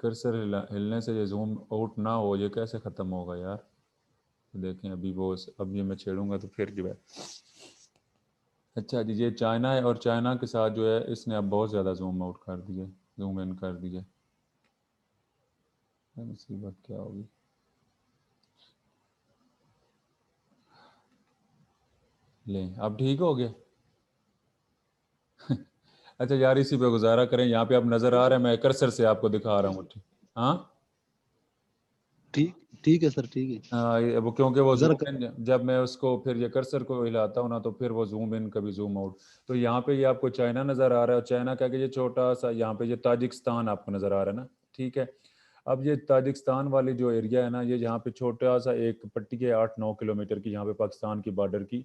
Cursor ہلنے سے یہ zoom out نہ ہو، یہ کیسے ختم ہوگا یار؟ دیکھیں ابھی وہ اب یہ میں چھیڑوں گا تو پھر جو ہے. اچھا جی، یہ چائنا ہے اور چائنا کے ساتھ جو ہے اس نے اب بہت زیادہ زوم آؤٹ کر دیے، زوم ان کر دیے. مصیبت کیا ہوگی. لیں اب ٹھیک ہو گیا. اچھا یار اسی پہ گزارا کریں، یہاں پہ آپ نظر آ رہے ہیں، میں کرسر سے آپ کو دکھا رہا ہوں. ہاں ٹھیک ہے سر، ٹھیک ہے. وہ کیونکہ وہ ذرا زوم ان جب میں اس کو پھر یہ کرسر کو ہلاتا ہوں نا تو پھر وہ زوم ان کبھی زوم آؤٹ. تو یہاں پہ یہ آپ کو چائنا نظر آ رہا ہے، اور چائنا کا کہ یہ چھوٹا سا یہاں پہ یہ تاجکستان آپ کو نظر آ رہا ہے نا. ٹھیک ہے، اب یہ تاجکستان والی جو ایریا ہے نا، یہ یہاں پہ چھوٹا سا ایک پٹی ہے 8-9 کلومیٹر کی، یہاں پہ پاکستان کی بارڈر کی،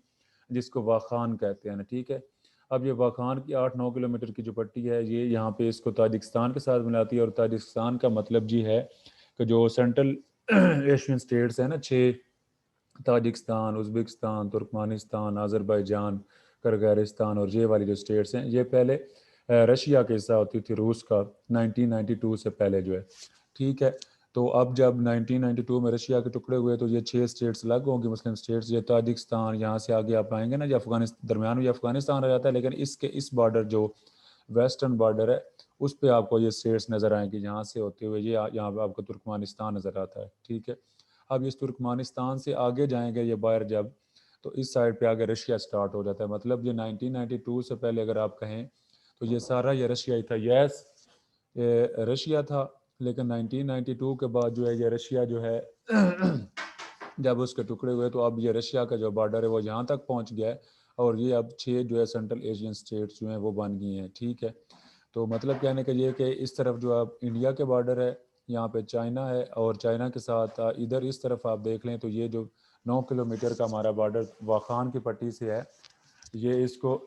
جس کو واخان کہتے ہیں نا. ٹھیک ہے، اب یہ واخان کی 8-9 کلومیٹر کی جو پٹی ہے یہ یہاں پہ اس کو تاجکستان کے ساتھ ملاتی ہے. اور تاجکستان کا مطلب جی ہے کہ جو سینٹرل ایشین سٹیٹس ہیں نا 6، تاجکستان، ازبکستان، ترکمانستان، آذربائیجان، کرغیزستان اور یہ والی جو سٹیٹس ہیں یہ پہلے رشیا کے حصہ ہوتی تھی، روس کا 1992 سے پہلے جو ہے. ٹھیک ہے، تو اب جب 1992 میں رشیا کے ٹکڑے ہوئے تو یہ 6 سٹیٹس الگ ہوں گی، مسلم سٹیٹس. یہ تاجکستان یہاں سے آگے آپ آئیں گے نا، یہ افغانستان درمیان میں افغانستان آ جاتا ہے، لیکن اس بارڈر جو ویسٹرن بارڈر ہے اس پہ آپ کو یہ سٹیٹس نظر آئیں گی، یہاں سے ہوتے ہوئے یہ یہاں پہ آپ کو ترکمانستان نظر آتا ہے. ٹھیک ہے، اب اس ترکمانستان سے آگے جائیں گے یہ باہر جب، تو اس سائڈ پہ آگے رشیا سٹارٹ ہو جاتا ہے. مطلب یہ 1992 سے پہلے اگر آپ کہیں تو یہ سارا یہ رشیا ہی تھا. یس یہ رشیا تھا، لیکن 1992 کے بعد جو ہے یہ رشیا جو ہے جب اس کے ٹکڑے ہوئے تو اب یہ رشیا کا جو بارڈر ہے وہ یہاں تک پہنچ گیا ہے، اور یہ اب 6 جو ہے سینٹرل ایشین سٹیٹس جو ہیں وہ بن گئی ہیں. ٹھیک ہے، تو مطلب کہنے کا یہ کہ اس طرف جو اب انڈیا کے بارڈر ہے، یہاں پہ چائنا ہے، اور چائنا کے ساتھ ادھر اس طرف آپ دیکھ لیں تو یہ جو 9 کلومیٹر کا ہمارا بارڈر واخان کی پٹی سے ہے، یہ اس کو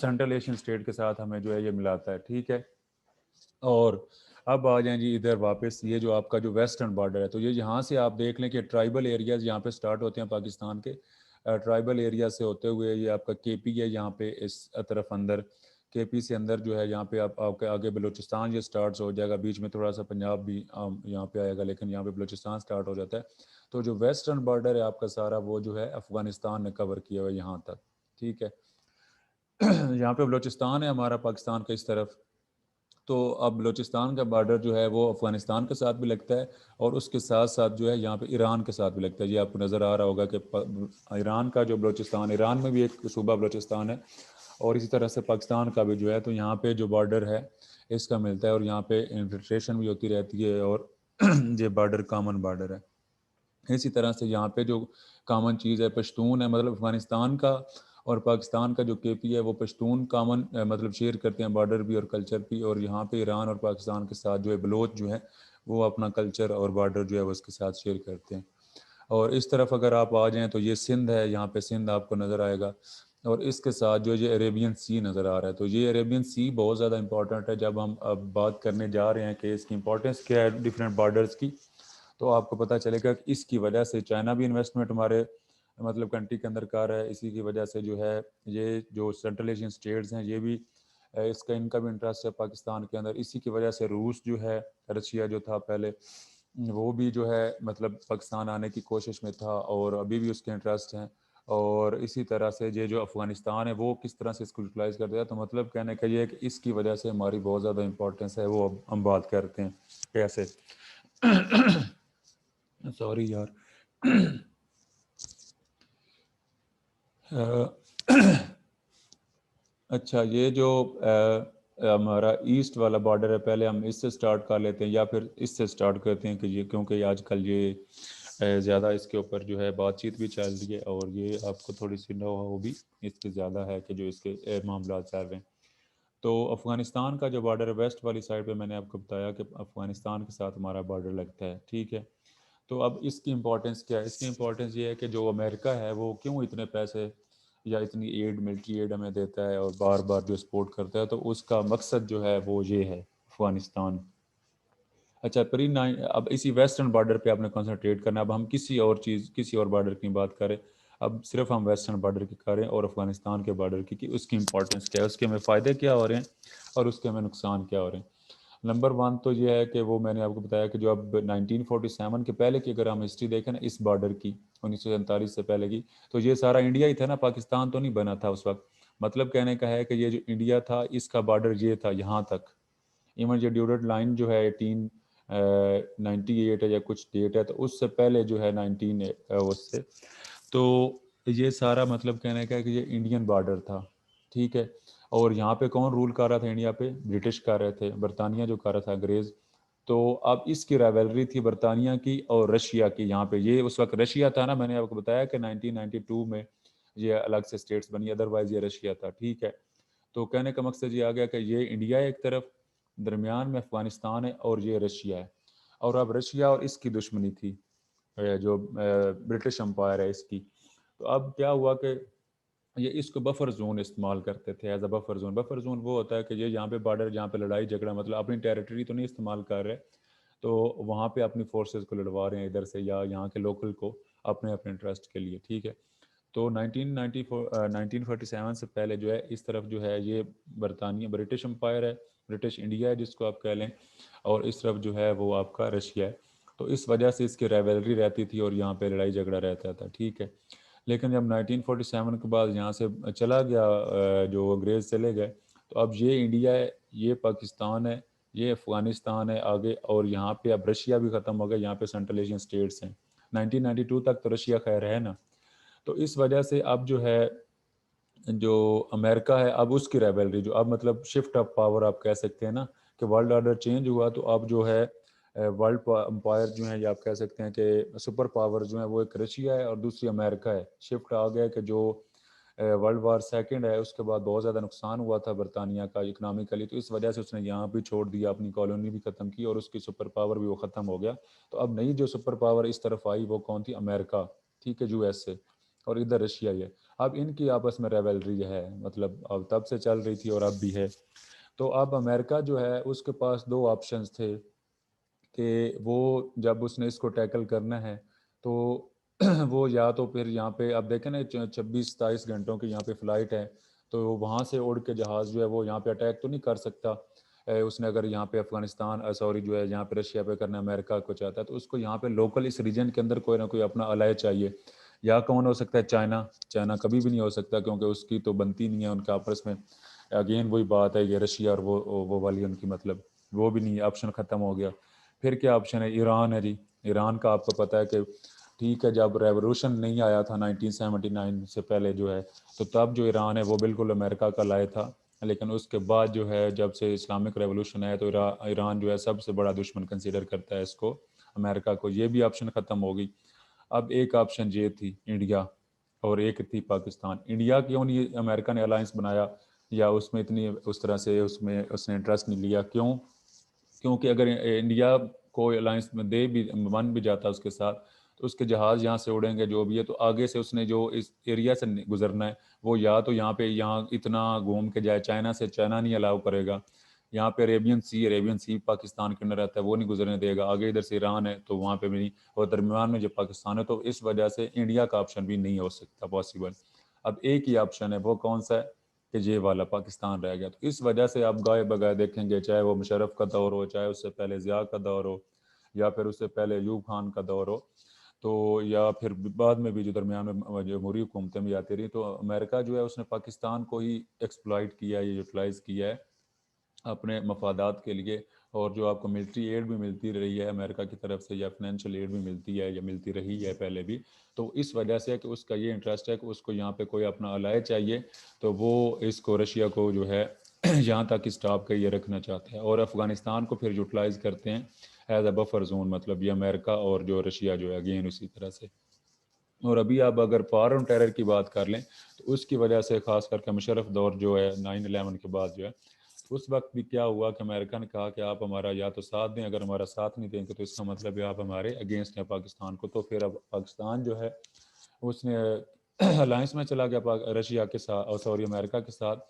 سینٹرل ایشین سٹیٹ کے ساتھ ہمیں جو ہے یہ ملاتا ہے. ٹھیک ہے، اور اب آ جائیں جی ادھر واپس، یہ جو آپ کا جو ویسٹرن بارڈر ہے تو یہ یہاں سے آپ دیکھ لیں کہ ٹرائبل ایریاز یہاں پہ سٹارٹ ہوتے ہیں پاکستان کے. ٹرائبل ایریا سے ہوتے ہوئے یہ آپ کا کے پی ہے یہاں پہ اس طرف اندر، کے پی سے اندر جو ہے یہاں پہ آپ کے آگے بلوچستان یہ سٹارٹس ہو جائے گا، بیچ میں تھوڑا سا پنجاب بھی یہاں پہ آئے گا، لیکن یہاں پہ بلوچستان سٹارٹ ہو جاتا ہے. تو جو ویسٹرن بارڈر ہے آپ کا سارا وہ جو ہے افغانستان نے کور کیا ہوا یہاں تک. ٹھیک ہے، یہاں پہ بلوچستان ہے ہمارا پاکستان کا اس طرف، تو اب بلوچستان کا بارڈر جو ہے وہ افغانستان کے ساتھ بھی لگتا ہے، اور اس کے ساتھ ساتھ جو ہے یہاں پہ ایران کے ساتھ بھی لگتا ہے. یہ آپ کو نظر آ رہا ہوگا کہ ایران کا جو بلوچستان، ایران میں بھی ایک صوبہ بلوچستان ہے، اور اسی طرح سے پاکستان کا بھی جو ہے، تو یہاں پہ جو بارڈر ہے اس کا ملتا ہے، اور یہاں پہ انفلٹریشن بھی ہوتی رہتی ہے، اور یہ بارڈر کامن بارڈر ہے. اسی طرح سے یہاں پہ جو کامن چیز ہے پشتون ہے، مطلب افغانستان کا اور پاکستان کا جو کے پی ہے وہ پشتون کامن مطلب شیئر کرتے ہیں بارڈر بھی اور کلچر بھی. اور یہاں پہ ایران اور پاکستان کے ساتھ جو ہے بلوچ جو ہے وہ اپنا کلچر اور بارڈر جو ہے وہ اس کے ساتھ شیئر کرتے ہیں. اور اس طرف اگر آپ آ جائیں تو یہ سندھ ہے، یہاں پہ سندھ آپ کو نظر آئے گا، اور اس کے ساتھ جو یہ عریبین سی نظر آ رہا ہے. تو یہ عریبین سی بہت زیادہ امپورٹنٹ ہے جب ہم اب بات کرنے جا رہے ہیں کہ اس کی امپورٹنس کیا ہے ڈفرینٹ بارڈرز کی. تو آپ کو پتہ چلے گا کہ اس کی وجہ سے چائنا بھی انویسٹمنٹ ہمارے مطلب کنٹری کے اندر کر رہا ہے. اسی کی وجہ سے جو ہے یہ جو سینٹرل ایشین سٹیٹس ہیں یہ بھی اس کا ان کا بھی انٹرسٹ ہے پاکستان کے اندر. اسی کی وجہ سے روس جو ہے، رشیا جو تھا پہلے، وہ بھی جو ہے مطلب پاکستان آنے کی کوشش میں تھا، اور ابھی بھی اس کے انٹرسٹ ہیں. اور اسی طرح سے یہ جو افغانستان ہے وہ کس طرح سے اس کو یوٹیلائز کرتا ہے. تو مطلب کہنے کا یہ ہے کہ اس کی وجہ سے ہماری بہت زیادہ امپورٹنس ہے. وہ اب ہم بات کرتے ہیں کیسے. سوری یار. اچھا یہ جو ہمارا ایسٹ والا بارڈر ہے، پہلے ہم اس سے سٹارٹ کر لیتے ہیں یا پھر اس سے سٹارٹ کرتے ہیں کہ یہ کیونکہ آج کل یہ زیادہ اس کے اوپر جو ہے بات چیت بھی چل رہی ہے، اور یہ آپ کو تھوڑی سی نو وہ بھی اس کے زیادہ ہے کہ جو اس کے معاملات چل رہے ہیں. تو افغانستان کا جو بارڈر ہے ویسٹ والی سائڈ پہ میں نے آپ کو بتایا کہ افغانستان کے ساتھ ہمارا بارڈر لگتا ہے. ٹھیک ہے، تو اب اس کی امپورٹنس کیا ہے؟ اس کی امپورٹنس یہ ہے کہ جو امریکہ ہے وہ کیوں اتنے پیسے یا اتنی ایڈ، ملٹری ایڈ ہمیں دیتا ہے اور بار بار جو سپورٹ کرتا ہے، تو اس کا مقصد جو ہے وہ یہ ہے افغانستان. اچھا اب اسی ویسٹرن بارڈر پہ آپ نے کنسنٹریٹ کرنا ہے. اب ہم کسی اور بارڈر کی بات کریں، اب صرف ہم ویسٹرن بارڈر کی کریں اور افغانستان کے بارڈر کی کہ اس کی امپورٹنس کیا ہے، اس کے ہمیں فائدے کیا ہو رہے ہیں اور اس کے ہمیں نقصان کیا ہو رہے ہیں. نمبر 1 تو یہ ہے کہ وہ میں نے آپ کو بتایا کہ جو اب 1947 کے پہلے کی اگر ہم ہسٹری دیکھیں نا اس بارڈر کی 1947 سے پہلے کی، تو یہ سارا انڈیا ہی تھا نا، پاکستان تو نہیں بنا تھا اس وقت. مطلب کہنے کا ہے کہ یہ جو انڈیا تھا اس کا بارڈر یہ تھا یہاں تک. ایون جو ڈیوڈٹ لائن جو ہے 1898 ہے یا کچھ ڈیٹ ہے، تو اس سے پہلے جو ہے 19 اس سے، تو یہ سارا مطلب کہنے کا ہے کہ یہ انڈین بارڈر تھا. ٹھیک ہے. اور یہاں پہ کون رول کر رہا تھا انڈیا پہ؟ برٹش کر رہے تھے، برطانیہ جو کر رہا تھا، انگریز. تو اب اس کی رائیولری تھی برطانیہ کی اور رشیا کی. یہاں پہ یہ اس وقت رشیا تھا نا، میں نے آپ کو بتایا کہ 1992 میں یہ الگ سے اسٹیٹس بنی، ادروائز یہ رشیا تھا. ٹھیک ہے. تو کہنے کا مقصد یہ آ گیا کہ یہ انڈیا ہے ایک طرف، درمیان میں افغانستان ہے، اور یہ رشیا ہے. اور اب رشیا اور اس کی دشمنی تھی، جو برٹش امپائر ہے اس کی. تو اب کیا ہوا کہ یہ اس کو بفر زون استعمال کرتے تھے، as a buffer zone. Buffer zone وہ ہوتا ہے کہ یہ یہاں پہ بارڈر، جہاں پہ لڑائی جھگڑا، مطلب اپنی ٹیریٹری تو نہیں استعمال کر رہے، تو وہاں پہ اپنی فورسز کو لڑوا رہے ہیں ادھر سے، یا یہاں کے لوکل کو اپنے انٹرسٹ کے لیے. ٹھیک ہے. تو 1947 سے پہلے جو ہے اس طرف جو ہے یہ برطانیہ، برٹش امپائر ہے، برٹش انڈیا ہے جس کو آپ کہہ لیں، اور اس طرف جو ہے وہ آپ کا رشیا ہے. تو اس وجہ سے اس کی رائیولری رہتی تھی اور یہاں پہ لڑائی جھگڑا رہتا تھا. ٹھیک ہے. لیکن جب 1947 کے بعد یہاں سے چلا گیا، جو انگریز چلے گئے، تو اب یہ انڈیا ہے، یہ پاکستان ہے، یہ افغانستان ہے آگے، اور یہاں پہ اب رشیا بھی ختم ہو گیا، یہاں پہ سینٹرل ایشین اسٹیٹس ہیں. 1992 تک تو رشیا خیر ہے نا. تو اس وجہ سے اب جو ہے جو امریکہ ہے، اب اس کی رائیولری جو اب مطلب شفٹ آف پاور آپ کہہ سکتے ہیں نا، کہ ورلڈ آرڈر چینج ہوا، تو اب جو ہے ورلڈ امپائر جو ہیں، یا آپ کہہ سکتے ہیں کہ سپر پاور جو ہیں، وہ ایک رشیا ہے اور دوسری امریکہ ہے. شفٹ آ گیا کہ جو ورلڈ وار سیکنڈ ہے اس کے بعد بہت زیادہ نقصان ہوا تھا برطانیہ کا اکنامکلی، تو اس وجہ سے اس نے یہاں بھی چھوڑ دیا، اپنی کالونی بھی ختم کی، اور اس کی سپر پاور بھی وہ ختم ہو گیا. تو اب نئی جو سپر پاور اس طرف آئی وہ کون تھی؟ امریکہ. ٹھیک ہے. یو ایس سے، اور ادھر رشیا ہی ہے. اب ان کی آپس میں ریولری ہے، مطلب اب تب سے چل رہی تھی اور اب بھی ہے. تو اب امریکہ جو ہے اس کے پاس 2 آپشنز تھے کہ وہ جب اس نے اس کو ٹیکل کرنا ہے تو وہ یا تو پھر یہاں پہ اب دیکھیں نا 26-27 گھنٹوں کی یہاں پہ فلائٹ ہے، تو وہاں سے اڑ کے جہاز جو ہے وہ یہاں پہ اٹیک تو نہیں کر سکتا. اس نے اگر یہاں پہ افغانستان جو ہے یہاں پہ رشیا پہ کرنا، امریکہ کو چاہتا ہے، تو اس کو یہاں پہ لوکل اس ریجن کے اندر کوئی نہ کوئی اپنا الائے چاہیے. یا کون ہو سکتا ہے؟ چائنا کبھی بھی نہیں ہو سکتا، کیونکہ اس کی تو بنتی نہیں ہے ان کا آپس میں. اگین وہی بات ہے، یہ رشیا اور وہ والی ان کی مطلب وہ بھی نہیں، آپشن ختم ہو گیا. پھر کیا آپشن ہے؟ ایران ہے جی. ایران کا آپ کو پتہ ہے کہ ٹھیک ہے، جب ریولوشن نہیں آیا تھا 1979 سے پہلے جو ہے، تو تب جو ایران ہے وہ بالکل امریکہ کا لائے تھا. لیکن اس کے بعد جو ہے جب سے اسلامک ریولوشن آیا، تو ایران جو ہے سب سے بڑا دشمن کنسیڈر کرتا ہے اس کو، امریکہ کو. یہ بھی آپشن ختم ہو گئی. اب ایک آپشن یہ تھی انڈیا، اور ایک تھی پاکستان. انڈیا کیوں نہیں امریکہ نے الائنس بنایا، یا اس میں اتنی اس طرح سے اس نے انٹرسٹ نہیں لیا؟ کیونکہ اگر انڈیا کو الائنس میں دے بھی بن بھی جاتا اس کے ساتھ، تو اس کے جہاز یہاں سے اڑیں گے جو بھی ہے، تو آگے سے اس نے جو اس ایریا سے گزرنا ہے وہ یا تو یہاں اتنا گھوم کے جائے، چائنا نہیں الاؤ کرے گا. یہاں پہ عربین سی پاکستان کے اندر رہتا ہے، وہ نہیں گزرنے دے گا. آگے ادھر سے ایران ہے تو وہاں پہ بھی نہیں، اور درمیان میں جو پاکستان ہے، تو اس وجہ سے انڈیا کا آپشن بھی نہیں ہو سکتا پاسبل. اب ایک ہی آپشن ہے، وہ کون سا ہے؟ کہ یہ والا پاکستان رہ گیا. تو اس وجہ سے آپ گائے بگائے دیکھیں گے، چاہے وہ مشرف کا دور ہو، چاہے اس سے پہلے ضیاء کا دور ہو، یا پھر اس سے پہلے ایوب خان کا دور ہو، تو یا پھر بعد میں بھی جو درمیان میں جمہوری حکومتیں بھی آتی رہی، تو امریکہ جو ہے اس نے پاکستان کو ہی ایکسپلائٹ کیا ہے، یوٹیلائز کیا ہے اپنے مفادات کے لیے. اور جو آپ کو ملٹری ایڈ بھی ملتی رہی ہے امریکہ کی طرف سے، یا فائنینشیل ایڈ بھی ملتی ہے، یا ملتی رہی ہے پہلے بھی، تو اس وجہ سے کہ اس کا یہ انٹرسٹ ہے کہ اس کو یہاں پہ کوئی اپنا الائے چاہیے، تو وہ اس کو رشیا کو جو ہے یہاں تک اسٹاپ کے یہ رکھنا چاہتے ہیں، اور افغانستان کو پھر یوٹیلائز کرتے ہیں ایز اے بفر زون. مطلب یہ امریکہ اور جو رشیا جو ہے اگین اسی طرح سے. اور ابھی آپ اگر پار آن ٹیرر کی بات کر لیں، تو اس کی وجہ سے خاص کر کے مشرف دور جو ہے 9/11 کے بعد جو ہے، اس وقت بھی کیا ہوا کہ امریکہ نے کہا کہ آپ ہمارا یا تو ساتھ دیں، اگر ہمارا ساتھ نہیں دیں گے تو اس کا مطلب ہے آپ ہمارے اگینسٹ ہیں پاکستان کو. تو پھر اب پاکستان جو ہے اس نے الائنس میں چلا گیا رشیا کے ساتھ، امریکہ کے ساتھ.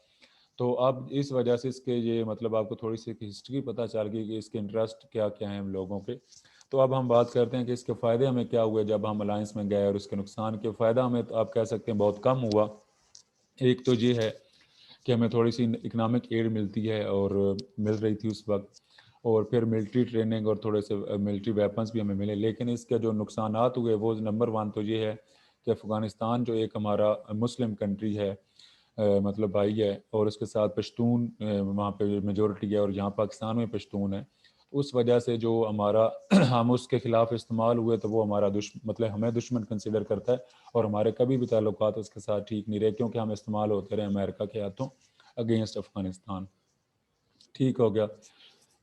تو اب اس وجہ سے اس کے یہ مطلب آپ کو تھوڑی سی ہسٹری پتہ چل گئی کہ اس کے انٹرسٹ کیا کیا ہیں ہم لوگوں کے. تو اب ہم بات کرتے ہیں کہ اس کے فائدے ہمیں کیا ہوئے جب ہم الائنس میں گئے، اور اس کے نقصان کے. فائدہ ہمیں تو آپ کہہ سکتے ہیں بہت کم ہوا. ایک تو یہ ہے کہ ہمیں تھوڑی سی اکنامک ایڈ ملتی ہے، اور مل رہی تھی اس وقت. اور پھر ملٹری ٹریننگ اور تھوڑے سے ملٹری ویپنز بھی ہمیں ملے. لیکن اس کے جو نقصانات ہوئے وہ نمبر 1 تو یہ ہے کہ افغانستان جو ایک ہمارا مسلم کنٹری ہے, مطلب بھائی ہے, اور اس کے ساتھ پشتون وہاں پہ میجورٹی ہے, اور یہاں پاکستان میں پشتون ہے. اس وجہ سے جو ہمارا ہم اس کے خلاف استعمال ہوئے تو وہ ہمارا مطلب ہمیں دشمن کنسیڈر کرتا ہے, اور ہمارے کبھی بھی تعلقات اس کے ساتھ ٹھیک نہیں رہے, کیونکہ ہم استعمال ہوتے رہے امریکہ کے ہاتھوں اگینسٹ افغانستان. ٹھیک ہو گیا.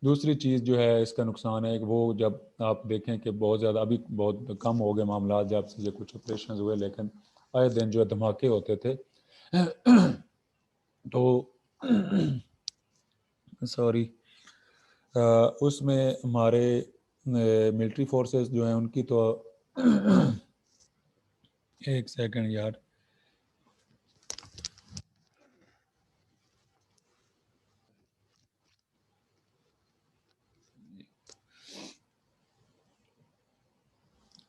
دوسری چیز جو ہے اس کا نقصان ہے کہ وہ جب آپ دیکھیں کہ بہت زیادہ ابھی بہت کم ہو گئے معاملات جب سے یہ کچھ آپریشنز ہوئے, لیکن آئے دن جو ہے دھماکے ہوتے تھے تو سوری اس میں ہمارے ملٹری فورسز جو ہیں ان کی تو ایک سیکنڈ یار,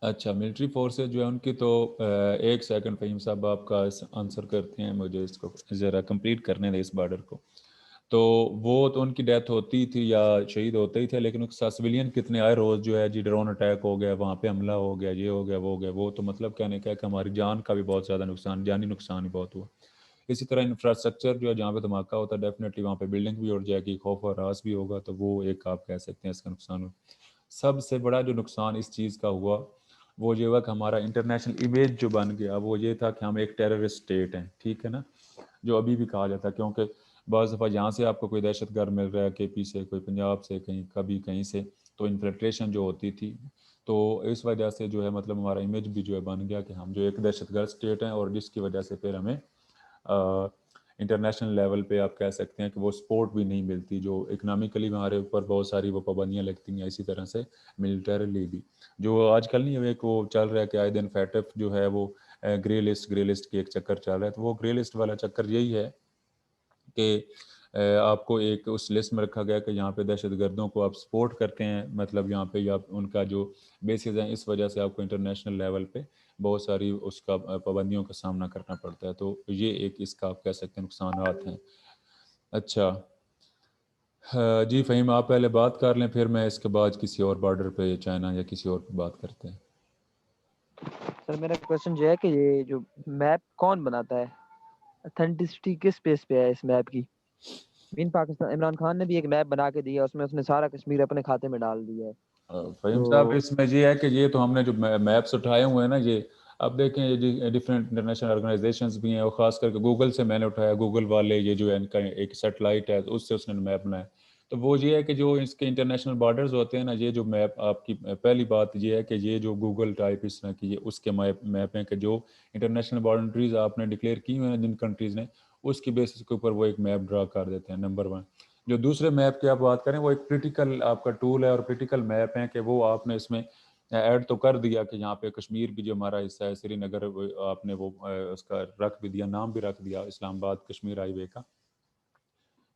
اچھا ملٹری فورسز جو ہے ان کی تو ایک سیکنڈ فہیم صاحب آپ کا آنسر کرتے ہیں, مجھے اس کو ذرا کمپلیٹ کرنے دیں اس بارڈر کو. تو وہ تو ان کی ڈیتھ ہوتی تھی یا شہید ہوتے ہی تھے, لیکن اس کے سویلین کتنے آئے روز جو ہے جی ڈرون اٹیک ہو گیا, وہاں پہ حملہ ہو گیا, یہ ہو گیا, وہ ہو گیا, وہ تو مطلب کہنے کا ہے کہ ہماری جان کا بھی بہت زیادہ نقصان, جانی نقصان ہی بہت ہوا. اسی طرح انفراسٹرکچر جو ہے جہاں پہ دھماکہ ہوتا ہے ڈیفینیٹلی وہاں پہ بلڈنگ بھی اڑ جائے گی, خوف و ہراس بھی ہوگا, تو وہ ایک آپ کہہ سکتے ہیں اس کا نقصان ہوا. سب سے بڑا جو نقصان اس چیز کا ہوا وہ یہ ہوا کہ ہمارا انٹرنیشنل امیج جو بن گیا وہ یہ تھا کہ ہم ایک ٹیررسٹ اسٹیٹ ہیں, ٹھیک ہے نا, جو ابھی بھی کہا جاتا ہے. کیونکہ بعض دفعہ یہاں سے آپ کو کوئی دہشت گرد مل رہا ہے کے پی سے, کوئی پنجاب سے, کہیں کبھی کہیں سے, تو انفلٹریشن جو ہوتی تھی, تو اس وجہ سے جو ہے مطلب ہمارا امیج بھی جو ہے بن گیا کہ ہم جو ایک دہشت گرد اسٹیٹ ہیں, اور جس کی وجہ سے پھر ہمیں انٹرنیشنل لیول پہ آپ کہہ سکتے ہیں کہ وہ سپورٹ بھی نہیں ملتی, جو اکنامکلی ہمارے اوپر بہت ساری وہ پابندیاں لگتی ہیں, اسی طرح سے ملٹریلی بھی جو آج کل نہیں ایک وہ چل رہا ہے کہ آئے دن فیٹف جو ہے وہ گرے لسٹ کی ایک چکر چل رہا ہے. تو وہ گرے لسٹ والا چکر یہی ہے کہ آپ کو ایک اس لسٹ میں رکھا گیا کہ یہاں پہ دہشت گردوں کو آپ سپورٹ کرتے ہیں, مطلب یہاں پہ یا ان کا جو بیسز ہیں, اس وجہ سے آپ کو انٹرنیشنل لیول پہ بہت ساری اس کا پابندیوں کا سامنا کرنا پڑتا ہے. تو یہ ایک اس کا آپ کہہ سکتے ہیں نقصانات ہیں. اچھا جی فہیم آپ پہلے بات کر لیں, پھر میں اس کے بعد کسی اور بارڈر پہ چائنا یا کسی اور پہ بات کرتے ہیں. سر میرا کوشچن جو ہے کہ یہ جو میپ کون بناتا ہے, اتھینٹسٹی کس بیس پہ ہے اس میپ کی؟ پاکستان عمران خان نے بھی ایک میپ بنا کے دیا, اس میں اس نے سارا کشمیر اپنے کھاتے میں ڈال دیا ہے. فہیم صاحب اس میں یہ ہے کہ یہ تو ہم نے جو میپس اٹھائے ہوئے ہیں نا, یہ اب دیکھیں یہ ڈفرینٹ انٹرنیشنل آرگنائزیشنز بھی ہیں, اور خاص کر کے گوگل سے میں نے اٹھایا, گوگل والے یہ جو ہے ان کا ایک سیٹلائٹ ہے اس سے اس نے میپ بنایا. تو وہ یہ ہے کہ جو اس کے انٹرنیشنل بارڈرز ہوتے ہیں نا, یہ جو میپ آپ کی پہلی بات یہ ہے کہ یہ جو گوگل ٹائپ اس طرح کی اس کے میپ ہیں کہ جو انٹرنیشنل باؤنڈریز آپ نے ڈکلیئر کی ہوئی ہیں جن کنٹریز نے, اس کی بیسس کے اوپر وہ ایک میپ ڈرا کر دیتے ہیں. نمبر 1. جو دوسرے میپ کی آپ بات کریں وہ ایک پریکٹیکل آپ کا ٹول ہے, اور پریکٹیکل میپ ہیں کہ وہ آپ نے اس میں ایڈ تو کر دیا کہ یہاں پہ کشمیر بھی جو ہمارا حصہ ہے, سری نگر آپ نے وہ اس کا رکھ بھی دیا, نام بھی رکھ دیا اسلام آباد کشمیر ہائی وے کا.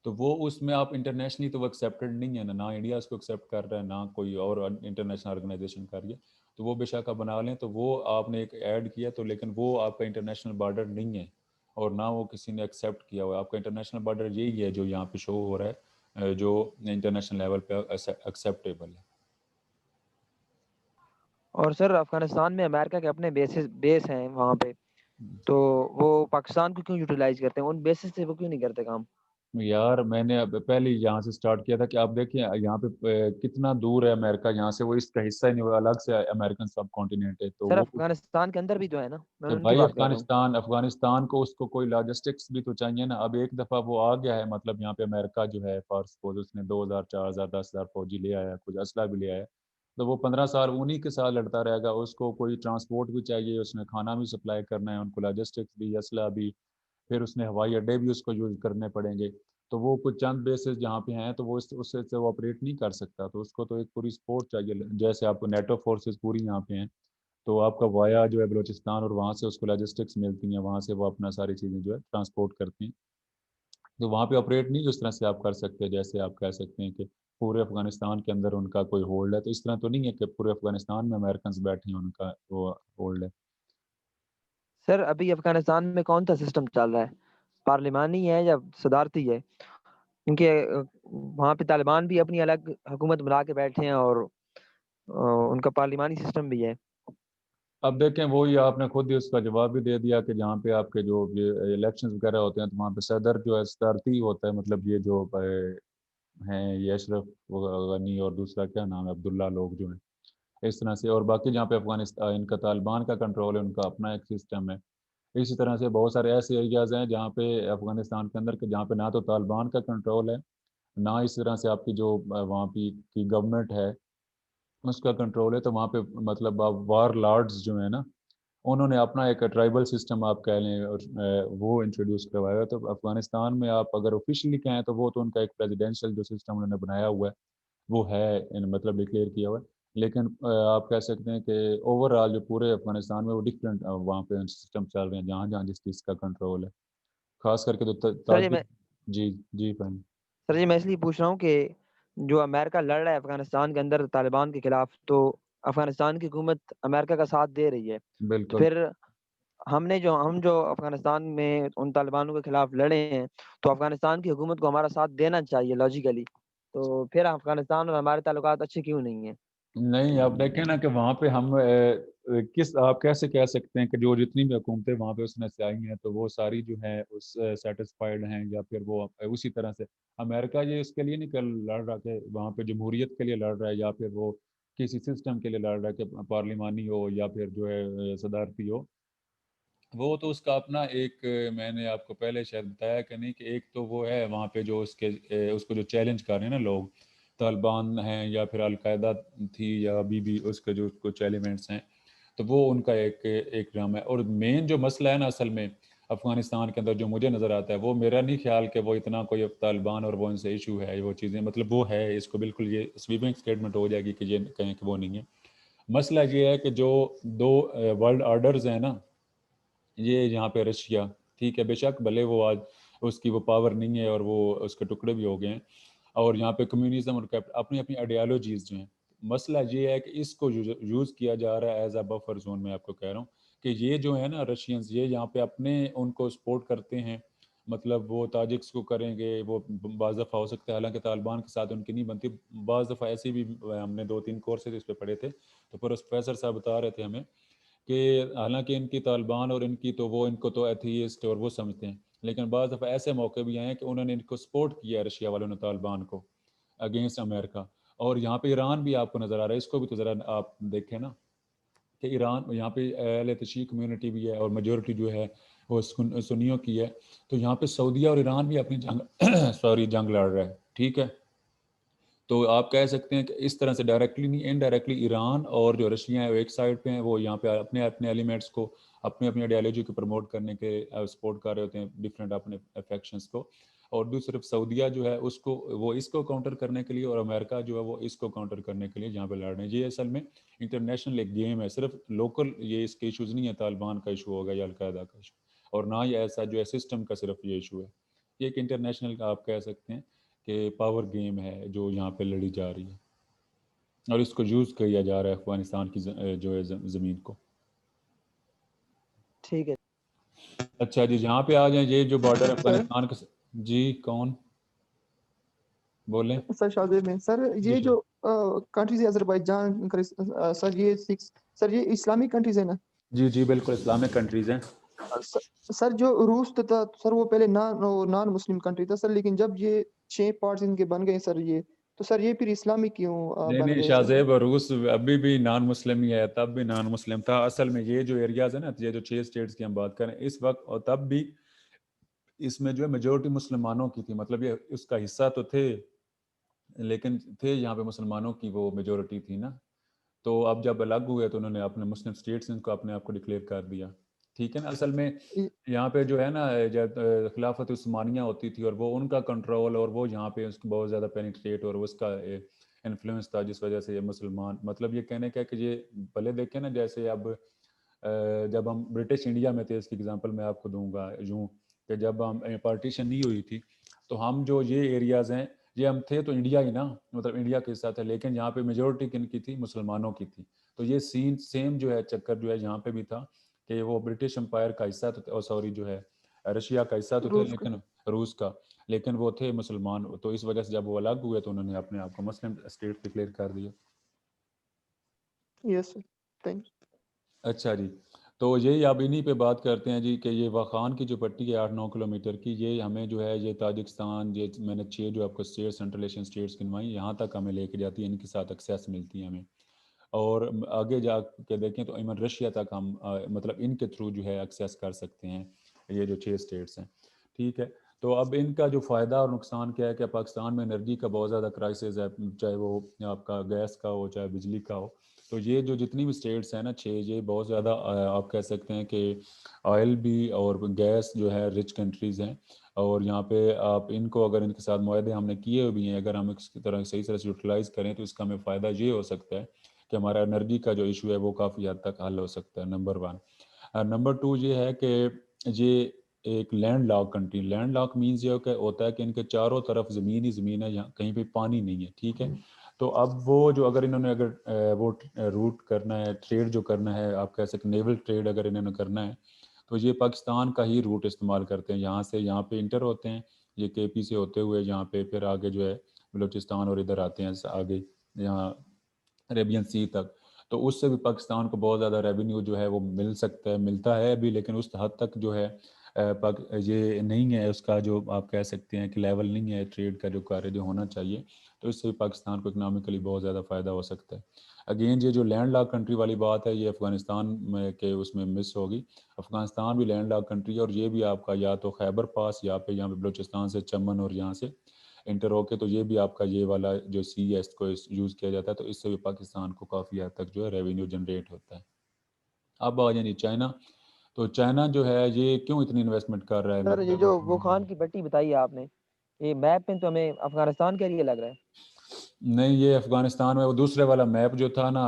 تو وہ اس میں آپ انٹرنیشنلی تو وہ ایکسیپٹڈ نہیں ہے, نہ انڈیا اس کو ایکسیپٹ کر رہا ہے, نہ کوئی اور انٹرنیشنل آرگنائزیشن کر رہی ہے. تو وہ بے شک آپ بنا لیں, تو وہ آپ نے ایک ایڈ کیا تو, لیکن وہ آپ کا انٹرنیشنل بارڈر نہیں ہے, اور نہ وہ کسی نے ایکسیپٹ کیا ہوا ہے. آپ کا انٹرنیشنل بارڈر یہی ہے جو یہاں پہ شو ہو رہا ہے, جو انٹرنیشنل لیول پہ ایکسیپٹیبل ہے. اور سر افغانستان میں امریکہ کے اپنے بیس ہیں وہاں پہ, تو وہ پاکستان کو کیوں یوٹیلائز کرتے ہیں, ان بیسز سے وہ کیوں نہیں کرتے کام؟ یار میں نے پہلے یہاں سے سٹارٹ کیا تھا کہ آپ دیکھیں یہاں پہ کتنا دور ہے امریکہ یہاں سے, وہ اس کا حصہ ہی نہیں, وہ الگ سے امریکن سب کانٹیننٹ ہے. تو سر وہ افغانستان کے اندر بھی تو ہے نا, میں تو ان کی بھائی بات کر رہا ہوں. افغانستان کو اس کو کوئی لاجسٹکس بھی تو چاہیے نا. اب ایک دفعہ وہ آ گیا ہے, مطلب یہاں پہ امریکہ جو ہے فار سپوز اس نے 2000 4000 10,000 فوجی لے آیا, کچھ اسلحہ بھی لے آیا, تو وہ 15 سال انہی کے ساتھ لڑتا رہے گا. اس کو کوئی ٹرانسپورٹ بھی چاہیے, اس نے کھانا بھی سپلائی کرنا ہے, ان کو لاجسٹکس بھی, اسلحہ بھی, پھر اس نے ہوائی اڈے بھی اس کو یوز کرنے پڑیں گے. تو وہ کچھ چند بیسز جہاں پہ ہیں تو وہ اس سے وہ آپریٹ نہیں کر سکتا. تو اس کو تو ایک پوری سپورٹ چاہیے, جیسے آپ کو نیٹو فورسز پوری یہاں پہ ہیں, تو آپ کا وایا جو ہے بلوچستان, اور وہاں سے اس کو لاجسٹکس ملتی ہیں, وہاں سے وہ اپنا ساری چیزیں جو ہے ٹرانسپورٹ کرتی ہیں. تو وہاں پہ آپریٹ نہیں اس طرح سے آپ کر سکتے جیسے آپ کہہ سکتے ہیں کہ پورے افغانستان کے اندر ان کا کوئی ہولڈ ہے. تو اس طرح تو نہیں ہے کہ پورے افغانستان میں امریکنز بیٹھے ہیں ان کا وہ ہولڈ ہے. سر ابھی افغانستان میں کون سا سسٹم چل رہا ہے, پارلیمانی ہے یا صدارتی ہے؟ کیونکہ وہاں پہ طالبان بھی اپنی الگ حکومت بنا کے بیٹھے ہیں اور ان کا پارلیمانی سسٹم بھی ہے. اب دیکھیں وہی آپ نے خود ہی اس کا جواب بھی دے دیا کہ جہاں پہ آپ کے جو یہ الیکشنز وغیرہ ہوتے ہیں تو وہاں پہ صدر جو ہے صدارتی ہوتا ہے, مطلب یہ جو ہیں یہ اشرف غنی اور دوسرا کیا نام ہے عبداللہ لوگ جو ہیں اس طرح سے, اور باقی جہاں پہ افغانستان ان کا طالبان کا کنٹرول ہے, ان کا اپنا ایک سسٹم ہے. اسی طرح سے بہت سارے ایسے ایریاز ہیں جہاں پہ افغانستان کے اندر کہ جہاں پہ نہ تو طالبان کا کنٹرول ہے, نہ اس طرح سے آپ کی جو وہاں کی گورنمنٹ ہے اس کا کنٹرول ہے. تو وہاں پہ مطلب آپ وار لارڈز جو ہیں نا, انہوں نے اپنا ایک ٹرائبل سسٹم آپ کہہ لیں وہ انٹروڈیوس کروایا. تو افغانستان میں آپ اگر آفیشلی کہیں تو وہ تو ان کا ایک پریزیڈینشیل جو سسٹم انہوں نے بنایا ہوا ہے وہ ہے, مطلب ڈکلیئر کیا ہوا ہے. لیکن آپ کہہ سکتے ہیں کہ اوور آل جو پورے افغانستان میں وہ ڈفرینٹ وہاں پہ سسٹم چل رہے ہیں جہاں جہاں جس چیز کا کنٹرول ہے, خاص کر کے تو تاجک. جی جی فہم. سر جی میں اس لیے پوچھ رہا ہوں کہ جو امریکہ لڑ رہا ہے افغانستان کے اندر طالبان کے خلاف, تو افغانستان کی حکومت امریکہ کا ساتھ دے رہی ہے, تو بالکل پھر ہم جو افغانستان میں ان طالبانوں کے خلاف لڑے ہیں تو افغانستان کی حکومت کو ہمارا ساتھ دینا چاہیے لاجیکلی, تو پھر افغانستان اور ہمارے تعلقات اچھے کیوں نہیں ہیں؟ نہیں, آپ دیکھیں نا کہ وہاں پہ ہم آپ کیسے کہہ سکتے ہیں کہ جو جتنی بھی حکومتیں وہاں پہ اس نے سے آئی ہیں تو وہ ساری جو ہیں اس سیٹسفائڈ ہیں, یا پھر وہ اسی طرح سے امریکہ یہ اس کے لیے نہیں لڑ رہا کہ وہاں پہ جمہوریت کے لیے لڑ رہا ہے, یا پھر وہ کسی سسٹم کے لیے لڑ رہا ہے کہ پارلیمانی ہو یا پھر جو ہے صدارتی ہو. وہ تو اس کا اپنا ایک, میں نے آپ کو پہلے شاید بتایا کہ نہیں, کہ ایک تو وہ ہے وہاں پہ جو اس کو جو چیلنج کر رہے ہیں نا لوگ, طالبان ہیں یا پھر القاعدہ تھی یا ابھی بھی اس کے جو کچھ ایلیمنٹس ہیں, تو وہ ان کا ایک ڈرامہ ہے. اور مین جو مسئلہ ہے نا اصل میں افغانستان کے اندر جو مجھے نظر آتا ہے, وہ میرا نہیں خیال کہ وہ اتنا کوئی طالبان اور وہ ان سے ایشو ہے, وہ چیزیں مطلب وہ ہے, اس کو بالکل یہ سویپنگ اسٹیٹمنٹ ہو جائے گی کہ یہ کہیں کہ وہ نہیں ہے. مسئلہ یہ ہے کہ جو دو ورلڈ آرڈرز ہیں نا, یہ یہاں پہ رشیا ٹھیک ہے, بے شک بھلے وہ آج اس کی وہ پاور نہیں ہے اور وہ اس کے ٹکڑے بھی ہو گئے ہیں, اور یہاں پہ کمیونزم اور اپنی اپنی آئیڈیالوجیز جو ہیں. مسئلہ یہ ہے کہ اس کو یوز کیا جا رہا ہے ایز اے بفر زون. میں آپ کو کہہ رہا ہوں کہ یہ جو ہے نا رشینز, یہ یہاں پہ اپنے ان کو سپورٹ کرتے ہیں, مطلب وہ تاجکس کو کریں گے, وہ بعض دفعہ ہو سکتا ہے حالانکہ طالبان کے ساتھ ان کی نہیں بنتی, بعض دفعہ ایسی بھی ہم نے 2-3 کورسز اس پہ پڑھے تھے, تو پروفیسر صاحب بتا رہے تھے ہمیں کہ حالانکہ ان کی طالبان اور ان کی تو وہ ان کو تو ایتھیسٹ اور وہ سمجھتے ہیں, لیکن بعض دفعہ ایسے موقع بھی آئے ہیں کہ انہوں نے ان کو سپورٹ کیا رشیا والوں نے طالبان کو اگینسٹ امریکہ. اور یہاں پہ ایران بھی آپ کو نظر آ رہا ہے, اس کو بھی تو ذرا آپ دیکھیں نا کہ ایران یہاں پہ اہل تشیع کمیونٹی بھی ہے اور میجورٹی جو ہے وہ سنیوں کی ہے, تو یہاں پہ سعودیہ اور ایران بھی اپنی جنگ لڑ رہا ہے. ٹھیک ہے, تو آپ کہہ سکتے ہیں کہ اس طرح سے ڈائریکٹلی نہیں انڈائریکٹلی ایران اور جو رشیا ہیں وہ ایک سائڈ پہ ہیں, وہ یہاں پہ اپنے ایلیمنٹس کو اپنی آئیڈیالوجی کو پروموٹ کرنے کے سپورٹ کر رہے ہوتے ہیں ڈفرینٹ اپنے فیکشنز کو, اور دوسری طرف سعودیہ جو ہے اس کو وہ اس کو کاؤنٹر کرنے کے لیے, اور امریکہ جو ہے وہ اس کو کاؤنٹر کرنے کے لیے جہاں پہ لڑ رہے ہیں. یہ اصل میں انٹرنیشنل ایک گیم ہے, صرف لوکل یہ اس کے ایشوز نہیں ہے, طالبان کا ایشو ہوگا یا القاعدہ کا ایشو, اور نہ ہی ایسا جو ہے سسٹم کا صرف یہ ایشو ہے. یہ ایک انٹرنیشنل کا آپ کہہ سکتے ہیں کہ پاور گیم ہے جو یہاں پہ لڑی جا رہی ہے, اور اس کو یوز کیا جا رہا ہے افغانستان کی جو ہے زمین کو. ٹھیک ہے. اچھا جی, جہاں پہ آ جائیں یہ جو بارڈر افغانستان کا, جی کون بولیں؟ سر شاہزیب میں سر جی یہ جو کنٹریز آذربائیجان سر یہ سر یہ اسلامک کنٹریز ہے نا؟ جی جی بالکل اسلامک کنٹریز ہیں. سر جو روس تھا سر وہ پہلے نان مسلم کنٹری تھا سر, لیکن جب یہ 6 پارٹس ان کے بن گئے سر, یہ تو سر یہ پھر اسلامک کیوں بن گئے؟ شاہزیب روس ابھی بھی نان مسلم ہی ہے, تب بھی نان مسلم تھا. اصل میں یہ جو ایریاز ہیں نا, یہ جو 6 اسٹیٹس کی ہم بات کریں اس وقت, اور تب بھی اس میں جو ہے میجورٹی مسلمانوں کی تھی, مطلب یہ اس کا حصہ تو تھے لیکن تھے یہاں پہ مسلمانوں کی وہ میجورٹی تھی نا. تو اب جب الگ ہوئے تو انہوں نے اپنے مسلم اسٹیٹس ان کو اپنے آپ کو ڈکلیئر کر دیا. ٹھیک ہے نا, اصل میں یہاں پہ جو ہے نا جب خلافت عثمانیہ ہوتی تھی اور وہ ان کا کنٹرول, اور وہ یہاں پہ اس کو بہت زیادہ پینیٹریٹ اور اس کا انفلوئنس تھا, جس وجہ سے یہ مسلمان, مطلب یہ کہنے کا کہ یہ بھلے دیکھیں نا جیسے اب جب ہم برٹش انڈیا میں تھے, اس کی اگزامپل میں آپ کو دوں گا یوں کہ جب ہم پارٹیشن نہیں ہوئی تھی تو ہم جو یہ ایریاز ہیں یہ ہم تھے تو انڈیا ہی نا, مطلب انڈیا کے حصہ تھا, لیکن یہاں پہ میجورٹی کن کی تھی, مسلمانوں کی تھی. تو یہ سیم جو ہے چکر جو ہے یہاں پہ بھی تھا کہ وہ برٹش امپائر کا حصہ تو, سوری جو ہے رشیا کا حصہ تو تھا, لیکن روس کا, لیکن وہ تھے مسلمان، تو اس وجہ سے جب وہ الگ ہوئے تو انہوں نے اپنے آپ کو مسلم اسٹیٹ ڈکلیئر کر دیا. یس سر، تھینک یو. اچھا جی، تو یہی اب انہی پہ بات کرتے ہیں جی کہ یہ واخان کی جو پٹی ہے 8-9 کلومیٹر کی، یہ ہمیں جو ہے یہ تاجکستان، یہ میں نے 6 جو آپ کو اسٹیٹ سینٹرل ایشین اسٹیٹس گنوائی، یہاں تک ہمیں لے کے جاتی ہے، ان کے ساتھ ایکسیس ملتی ہے ہمیں. اور آگے جا کے دیکھیں تو ایون رشیا تک ہم مطلب ان کے تھرو جو ہے ایکسیس کر سکتے ہیں، یہ جو 6 اسٹیٹس ہیں. ٹھیک ہے، تو اب ان کا جو فائدہ اور نقصان کیا ہے کہ پاکستان میں انرجی کا بہت زیادہ کرائسس ہے، چاہے وہ آپ کا گیس کا ہو چاہے بجلی کا ہو. تو یہ جو جتنی بھی اسٹیٹس ہیں نا 6، یہ بہت زیادہ آپ کہہ سکتے ہیں کہ آئل بھی اور گیس جو ہے رچ کنٹریز ہیں. اور یہاں پہ آپ ان کو اگر ان کے ساتھ معاہدے ہم نے کیے ہوئے بھی ہیں، اگر ہم اس کی طرح صحیح طرح سے یوٹیلائز کریں تو اس کا ہمیں فائدہ یہ ہو سکتا ہے کہ ہمارا انرجی کا جو ایشو ہے وہ کافی حد تک حل ہو سکتا ہے. نمبر 1. نمبر 2 یہ ہے کہ یہ ایک land lock country, land lock means یہ کہ ہوتا ہے کہ ان کے چاروں طرف زمین ہی زمین ہے، یہاں کہیں پہ پانی نہیں ہے. ٹھیک ہے، تو اب وہ جو اگر انہوں نے اگر وہ روٹ کرنا ہے، ٹریڈ جو کرنا ہے، آپ کہہ سکتے نیول ٹریڈ اگر انہوں نے کرنا ہے تو یہ پاکستان کا ہی روٹ استعمال کرتے ہیں. یہاں سے یہاں پہ انٹر ہوتے ہیں، یہ کے پی سے ہوتے ہوئے یہاں پہ پھر آگے جو ہے بلوچستان اور ادھر آتے ہیں آگے یہاں عربین سی تک. تو اس سے بھی پاکستان کو بہت زیادہ ریونیو جو ہے وہ مل سکتا ہے، ملتا ہے ابھی، لیکن اس حد تک جو ہے یہ نہیں ہے، اس کا جو آپ کہہ سکتے ہیں کہ لیول نہیں ہے ٹریڈ کا جو کارے جو ہونا چاہیے. تو اس سے بھی پاکستان کو اکنامکلی بہت زیادہ فائدہ ہو سکتا ہے. اگین یہ جو لینڈ لاک کنٹری والی بات ہے یہ افغانستان میں کہ اس میں مس ہوگی. افغانستان بھی لینڈ لاک کنٹری ہے، اور یہ بھی آپ کا یا تو خیبر پاس یا پہ یہاں پہ بلوچستان سے چمن اور یہاں سے انٹر ہو کے، تو یہ بھی آپ کا یہ والا جو سی ہے اس کو یوز کیا جاتا ہے. تو اس سے بھی پاکستان کو کافی حد تک جو ہے ریونیو جنریٹ ہوتا ہے. اب آ جائیں جی چائنا. تو چائنا جو ہے یہ کیوں اتنی انویسٹمنٹ کر رہا سر یہ ہے؟ جو ووخان کی پٹی بتائی آپ نے، یہ میپ میں تو ہمیں افغانستان کے لیے لگ رہا ہے. نہیں، یہ افغانستان میں وہ دوسرے والا میپ جو تھا نا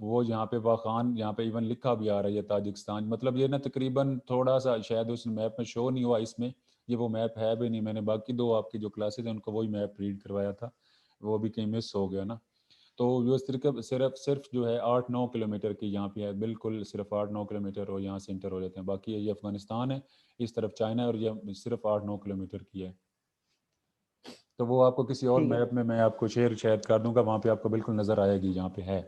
وہ یہاں پہ واخان یہاں پہ ایون لکھا بھی آ رہا ہے تاجکستان، مطلب یہ نا تقریباً تھوڑا سا شاید اس میپ میں شو نہیں ہوا. اس میں یہ وہ میپ ہے بھی نہیں. میں نے باقی 2 آپ کی جو کلاسز ہیں ان کو وہی میپ ریڈ کروایا تھا، وہ بھی کہیں مس ہو گیا نا. تو یہ صرف جو ہے 8-9 کلومیٹر کی یہاں پہ ہے، بالکل صرف 8-9 کلومیٹر اور یہاں سے انٹر ہو جاتے ہیں. باقی یہ افغانستان ہے، اس طرف چائنا ہے، اور یہ صرف 8-9 کلومیٹر کی ہے. تو وہ آپ کو کسی اور ٹھیک ہے. میپ میں آپ کو شیئر شاید کر دوں گا، وہاں پہ آپ کو بالکل نظر آئے گی یہاں پہ ہے.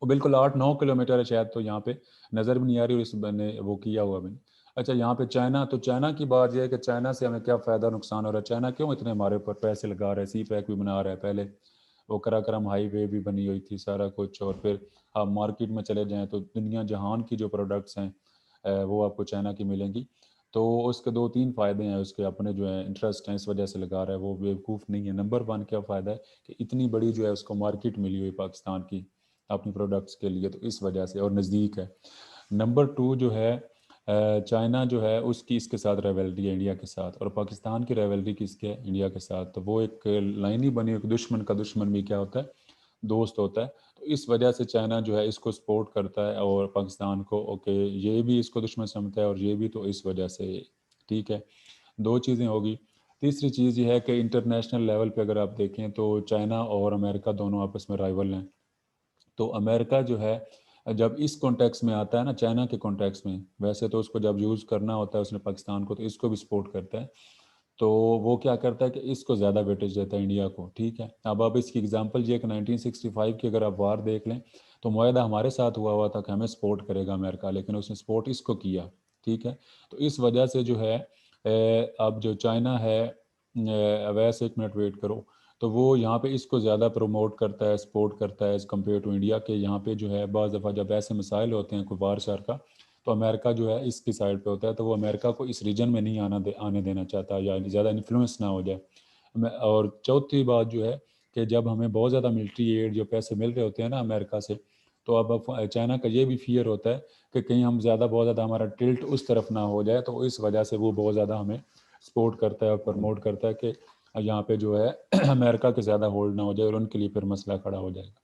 وہ بالکل 8-9 کلومیٹر ہے شاید، تو یہاں پہ نظر بھی نہیں آ رہی، اور اس نے وہ کیا ہوا بھی نہیں. اچھا یہاں پہ چائنا، تو چائنا کی بات یہ ہے کہ چائنا سے ہمیں کیا فائدہ نقصان ہو رہا ہے. چائنا کیوں اتنے ہمارے اوپر پیسے لگا رہا ہے، سی پیک بھی بنا رہا ہے، پہلے وہ کراکرم ہائی وے بھی بنی ہوئی تھی سارا کچھ. اور پھر آپ مارکیٹ میں چلے جائیں تو دنیا جہان کی جو پروڈکٹس ہیں وہ آپ کو چائنا کی ملیں گی. تو اس کے 2-3 فائدے ہیں، اس کے اپنے جو ہیں انٹرسٹ ہیں، اس وجہ سے لگا رہا ہے، وہ بیوقوف نہیں ہے. نمبر 1 کیا فائدہ ہے کہ اتنی بڑی جو ہے اس کو مارکیٹ ملی ہوئی پاکستان کی اپنی پروڈکٹس کے لیے، تو اس وجہ سے، اور نزدیک ہے. نمبر 2 جو ہے چائنا جو ہے اس کی اس کے ساتھ ریولری ہے انڈیا کے ساتھ، اور پاکستان کی ریولری کس کے انڈیا کے ساتھ. تو وہ ایک لائن ہی بنی ہوئی، دشمن کا دشمن بھی کیا ہوتا ہے، دوست ہوتا ہے. تو اس وجہ سے چائنا جو ہے اس کو سپورٹ کرتا ہے اور پاکستان کو، اوکے یہ بھی اس کو دشمن سمجھتا ہے اور یہ بھی، تو اس وجہ سے. ٹھیک ہے، 2 چیزیں ہوگی. تیسری چیز یہ ہے کہ انٹرنیشنل لیول پہ اگر آپ دیکھیں تو چائنا اور امریکہ دونوں آپس میں رائیول ہیں. تو امریکہ جو ہے جب اس کانٹیکس میں آتا ہے نا چائنا کے کانٹیکس میں، ویسے تو اس کو جب یوز کرنا ہوتا ہے اس نے پاکستان کو، تو اس کو بھی سپورٹ کرتا ہے. تو وہ کیا کرتا ہے کہ اس کو زیادہ ویٹیج دیتا ہے انڈیا کو. ٹھیک ہے، اب اس کی اگزامپل یہ کہ 1965 کی اگر آپ وار دیکھ لیں تو معاہدہ ہمارے ساتھ ہوا تھا کہ ہمیں سپورٹ کرے گا امریکہ، لیکن اس نے سپورٹ اس کو کیا. ٹھیک ہے، تو اس وجہ سے جو ہے اب جو چائنا ہے، ویسے 1 منٹ ویٹ کرو، تو وہ یہاں پہ اس کو زیادہ پروموٹ کرتا ہے، سپورٹ کرتا ہے ایز کمپیئر ٹو انڈیا. کہ یہاں پہ جو ہے بعض دفعہ جب ایسے مسائل ہوتے ہیں کوئی وار شار کا، تو امریکہ جو ہے اس کی سائڈ پہ ہوتا ہے. تو وہ امریکہ کو اس ریجن میں نہیں آنے دینا چاہتا، یا زیادہ انفلوئنس نہ ہو جائے. اور چوتھی بات جو ہے کہ جب ہمیں بہت زیادہ ملٹری ایڈ جو پیسے مل رہے ہوتے ہیں نا امریکہ سے، تو اب چائنا کا یہ بھی فیئر ہوتا ہے کہ کہیں ہم بہت زیادہ ہمارا ٹلٹ اس طرف نہ ہو جائے. تو اس وجہ سے وہ بہت زیادہ ہمیں سپورٹ کرتا ہے اور پروموٹ کرتا ہے کہ یہاں پہ جو ہے امریکہ کے زیادہ ہولڈ نہ ہو جائے، اور ان کے لیے پھر مسئلہ کھڑا ہو جائے گا.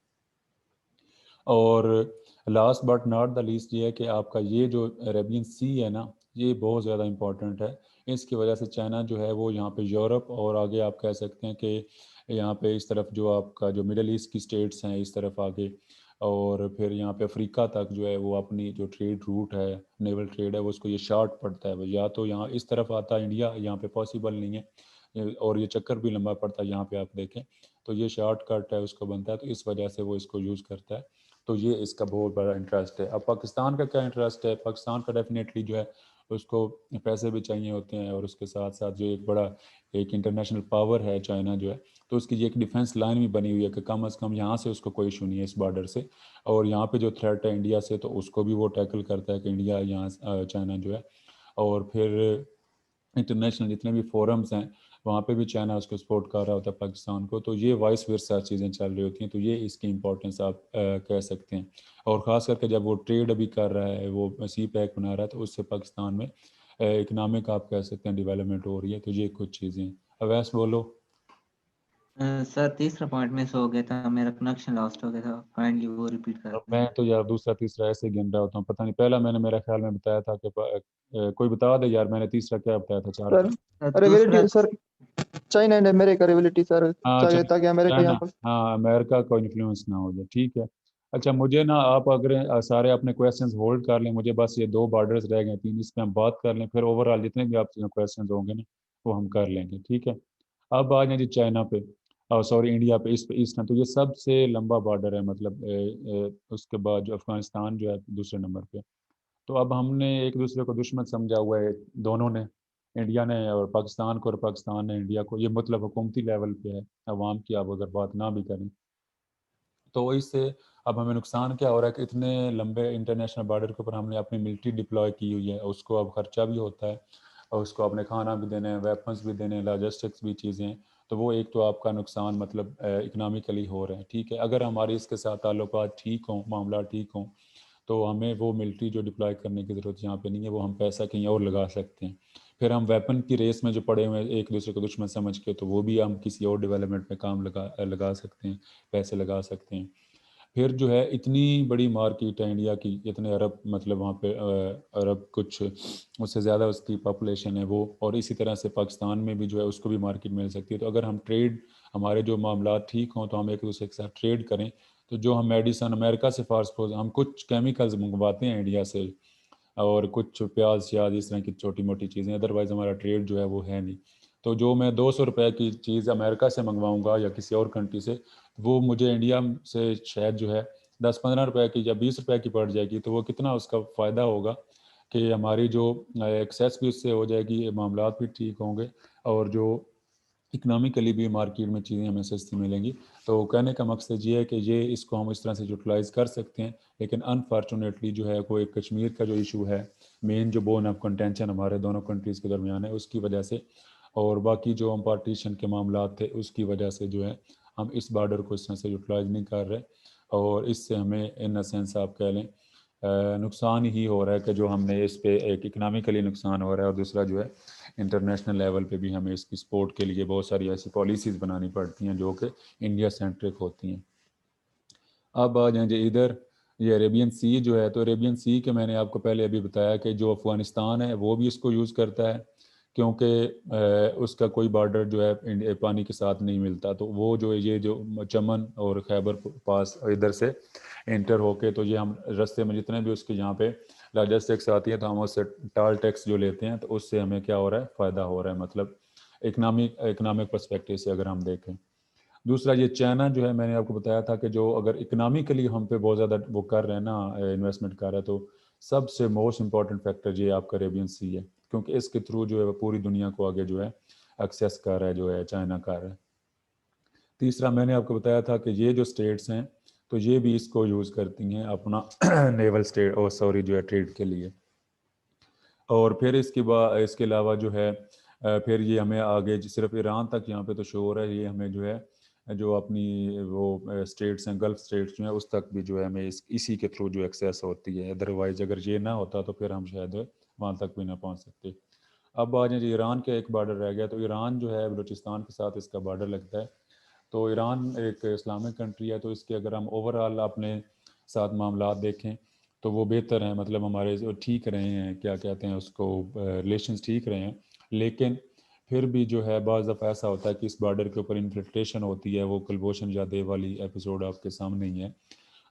اور last but not the least یہ ہے کہ آپ کا یہ جو عربین سی ہے نا، یہ بہت زیادہ امپورٹنٹ ہے. اس کی وجہ سے چائنا جو ہے وہ یہاں پہ یورپ اور آگے آپ کہہ سکتے ہیں کہ یہاں پہ اس طرف جو آپ کا جو مڈل ایسٹ کی اسٹیٹس ہیں اس طرف آگے اور پھر یہاں پہ افریقہ تک جو ہے وہ اپنی جو ٹریڈ روٹ ہے نیول ٹریڈ ہے وہ اس کو یہ شارٹ پڑتا ہے، یا تو یہاں اس طرف آتا ہے انڈیا، یہاں پہ پاسبل نہیں ہے، اور یہ چکر بھی لمبا پڑتا ہے، یہاں پہ آپ دیکھیں تو یہ شارٹ کٹ ہے اس کو بنتا ہے، تو اس وجہ سے وہ اس کو یوز کرتا ہے، تو یہ اس کا بہت بڑا انٹرسٹ ہے۔ اب پاکستان کا کیا انٹرسٹ ہے؟ پاکستان کا ڈیفینیٹلی جو ہے اس کو پیسے بھی چاہیے ہوتے ہیں، اور اس کے ساتھ ساتھ جو ایک بڑا ایک انٹرنیشنل پاور ہے چائنا جو ہے، تو اس کی یہ ایک ڈیفینس لائن بھی بنی ہوئی ہے کہ کم از کم یہاں سے اس کو کوئی ایشو نہیں ہے اس بارڈر سے، اور یہاں پہ جو تھریٹ ہے انڈیا سے تو اس کو بھی وہ ٹیکل کرتا ہے کہ انڈیا یہاں چائنا جو ہے، اور پھر انٹرنیشنل جتنے بھی فورمز ہیں وہاں پہ بھی چائنا اس کو سپورٹ کر رہا ہوتا ہے پاکستان کو، تو یہ وائس ورسا چیزیں چل رہی ہوتی ہیں، تو یہ اس کی امپورٹنس آپ کہہ سکتے ہیں، اور خاص کر کے جب وہ ٹریڈ ابھی کر رہا ہے، وہ سی پیک بنا رہا ہے، تو اس سے پاکستان میں اکنامک آپ کہہ سکتے ہیں ڈیولپمنٹ ہو رہی ہے، تو یہ کچھ چیزیں ہیں۔ اویس بولو۔ سر تیسرا پوائنٹ مس ہو گیا تھا، میرا کنیکشن لاسٹ ہو گیا تھا، کائنڈلی وہ ریپیٹ کر اب دیں۔ میں تو یار دوسرا تیسرا ایسے گن رہا ہوتا ہوں، پتہ نہیں پہلا میں نے میرا خیال میں بتایا تھا کہ کوئی بتا دے یار، میں نے تیسرا کیا بتایا تھا چار سر ریویلٹی سر چائنا اینڈ امریکہ ریویلٹی سر، ہاں تاکہ امریکہ چائنا، یہاں پر ہاں امریکہ کو انفلوئنس نہ ہو جائے، ٹھیک ہے۔ اچھا مجھے نا آپ اگر سارے اپنے کویسچنز ہولڈ کر لیں، مجھے بس یہ 2 بارڈرز رہ گئے 3، اس پہ ہم بات کر لیں، پھر اوور آل جتنے بھی آپ کویسچنز ہوں گے نا وہ ہم کر لیں گے، ٹھیک ہے۔ اب آ جائیں جی چائنا پہ، سوری انڈیا پہ، اس پہ ایسٹرن، تو یہ سب سے لمبا بارڈر ہے، مطلب اس کے بعد جو افغانستان جو ہے دوسرے نمبر پہ، تو اب ہم نے ایک دوسرے کو دشمن سمجھا ہوا ہے دونوں نے، انڈیا نے اور پاکستان کو، اور پاکستان نے انڈیا کو، یہ مطلب حکومتی لیول پہ ہے، عوام کی آپ اگر بات نہ بھی کریں تو اس سے اب ہمیں نقصان کیا ہو رہا ہے کہ اتنے لمبے انٹرنیشنل بارڈر کے اوپر ہم نے اپنی ملٹری ڈپلوائے کی ہوئی ہے، اس کو اب خرچہ بھی ہوتا ہے، اور اس کو اپنے کھانا بھی دینے ہیں، ویپنس بھی دینے ہیں، لاجسٹکس بھی چیزیں ہیں، تو وہ ایک تو آپ کا نقصان مطلب اکنامیکلی ہو رہا ہے، ٹھیک ہے۔ اگر ہماری اس کے ساتھ تعلقات ٹھیک ہوں، معاملات ٹھیک ہوں، تو ہمیں وہ ملٹری جو ڈپلائی کرنے کی ضرورت یہاں پہ نہیں ہے، وہ ہم پیسہ کہیں اور لگا سکتے ہیں، پھر ہم ویپن کی ریس میں جو پڑے ہوئے ایک دوسرے کو دشمن سمجھ کے، تو وہ بھی ہم کسی اور ڈیولپمنٹ میں کام لگا سکتے ہیں، پیسے لگا سکتے ہیں۔ پھر جو ہے اتنی بڑی مارکیٹ ہے انڈیا کی، اتنے ارب مطلب وہاں پہ ارب کچھ اس سے زیادہ اس کی پاپولیشن ہے وہ، اور اسی طرح سے پاکستان میں بھی جو ہے اس کو بھی مارکیٹ مل سکتی ہے، تو اگر ہم ٹریڈ ہمارے جو معاملات ٹھیک ہوں تو ہم ایک دوسرے کے ساتھ ٹریڈ کریں، تو جو ہم میڈیسن امریکہ سے فارسپوز ہم کچھ کیمیکلز منگواتے ہیں انڈیا سے، اور کچھ پیاز شیاز اس طرح کی چھوٹی موٹی چیزیں، ادروائز ہمارا ٹریڈ جو ہے وہ ہے نہیں، تو جو میں 200 روپے کی چیز امریکہ سے منگواؤں گا یا کسی اور کنٹری سے، وہ مجھے انڈیا سے شاید جو ہے 10-15 روپے کی یا 20 روپے کی پڑ جائے گی، تو وہ کتنا اس کا فائدہ ہوگا کہ ہماری جو ایکسیس بھی اس سے ہو جائے گی، معاملات بھی ٹھیک ہوں گے، اور جو اکنامیکلی بھی مارکیٹ میں چیزیں ہمیں سستی ملیں گی، تو کہنے کا مقصد یہ ہے کہ یہ اس کو ہم اس طرح سے یوٹیلائز کر سکتے ہیں، لیکن انفارچونیٹلی جو ہے کوئی کشمیر کا جو ایشو ہے، مین جو بون آف کنٹینشن ہمارے دونوں کنٹریز کے درمیان ہے، اس کی وجہ سے، اور باقی جو ہم پارٹیشن کے معاملات تھے اس کی وجہ سے جو ہے ہم اس بارڈر کو اس طرح سے یوٹیلائز نہیں کر رہے، اور اس سے ہمیں ان سینس آپ کہہ لیں نقصان ہی ہو رہا ہے کہ جو ہم نے اس پہ ایک اکنامیکلی نقصان ہو رہا ہے، اور دوسرا جو ہے انٹرنیشنل لیول پہ بھی ہمیں اس کی سپورٹ کے لیے بہت ساری ایسی پالیسیز بنانی پڑتی ہیں جو کہ انڈیا سینٹرک ہوتی ہیں۔ اب آ جائیں جی ادھر، یہ عریبین سی جو ہے، تو عریبین سی کے میں نے آپ کو پہلے ابھی بتایا کہ جو افغانستان ہے وہ بھی اس کو یوز کرتا ہے، کیونکہ اس کا کوئی بارڈر جو ہے پانی کے ساتھ نہیں ملتا، تو وہ جو یہ جو چمن اور خیبر پاس ادھر سے انٹر ہو کے، تو یہ ہم رستے میں جتنے بھی اس کے یہاں پہ لاجسٹکس آتی ہیں، تو ہم اس سے ٹال ٹیکس جو لیتے ہیں، تو اس سے ہمیں کیا ہو رہا ہے، فائدہ ہو رہا ہے، مطلب اکنامک پرسپیکٹو سے اگر ہم دیکھیں۔ دوسرا یہ چائنا جو ہے، میں نے آپ کو بتایا تھا کہ جو اگر اکنامیکلی ہم پہ بہت زیادہ وہ کر رہے ہیں نا، انویسٹمنٹ کر رہا ہے، تو سب سے موسٹ امپورٹنٹ فیکٹر یہ آپ کا عریبین سی ہے، کیونکہ اس کے تھرو جو ہے وہ پوری دنیا کو آگے جو ہے ایکسیس کر رہا ہے، جو ہے چائنا کر رہا ہے۔ تیسرا میں نے آپ کو بتایا تھا کہ یہ جو اسٹیٹس ہیں تو یہ بھی اس کو یوز کرتی ہیں اپنا نیول اسٹیٹ جو ہے ٹریڈ کے لیے، اور پھر اس کے علاوہ جو ہے پھر یہ ہمیں آگے صرف ایران تک یہاں پہ تو شو ہو رہا ہے، یہ ہمیں جو ہے جو اپنی وہ اسٹیٹس ہیں، گلف اسٹیٹس جو ہیں، اس تک بھی جو ہے ہمیں اسی کے تھرو جو ایکسیس ہوتی ہے، ادروائز اگر یہ نہ ہوتا تو پھر ہم شاید وہاں تک بھی نہ پہنچ سکتے۔ اب آ جائیں جی ایران کا ایک بارڈر رہ گیا، تو ایران جو ہے بلوچستان کے ساتھ اس کا بارڈر لگتا ہے، تو ایران ایک اسلامک کنٹری ہے، تو اس کے اگر ہم اوور آل اپنے ساتھ معاملات دیکھیں تو وہ بہتر ہیں، مطلب ہمارے ٹھیک رہے ہیں، کیا کہتے ہیں اس کو، ریلیشنز ٹھیک رہے ہیں، لیکن پھر بھی جو ہے بعض دفعہ ایسا ہوتا ہے کہ اس بارڈر کے اوپر انفلٹریشن ہوتی ہے، وہ کلبھوشن جادیو والی ایپیسوڈ آپ کے سامنے ہی ہے،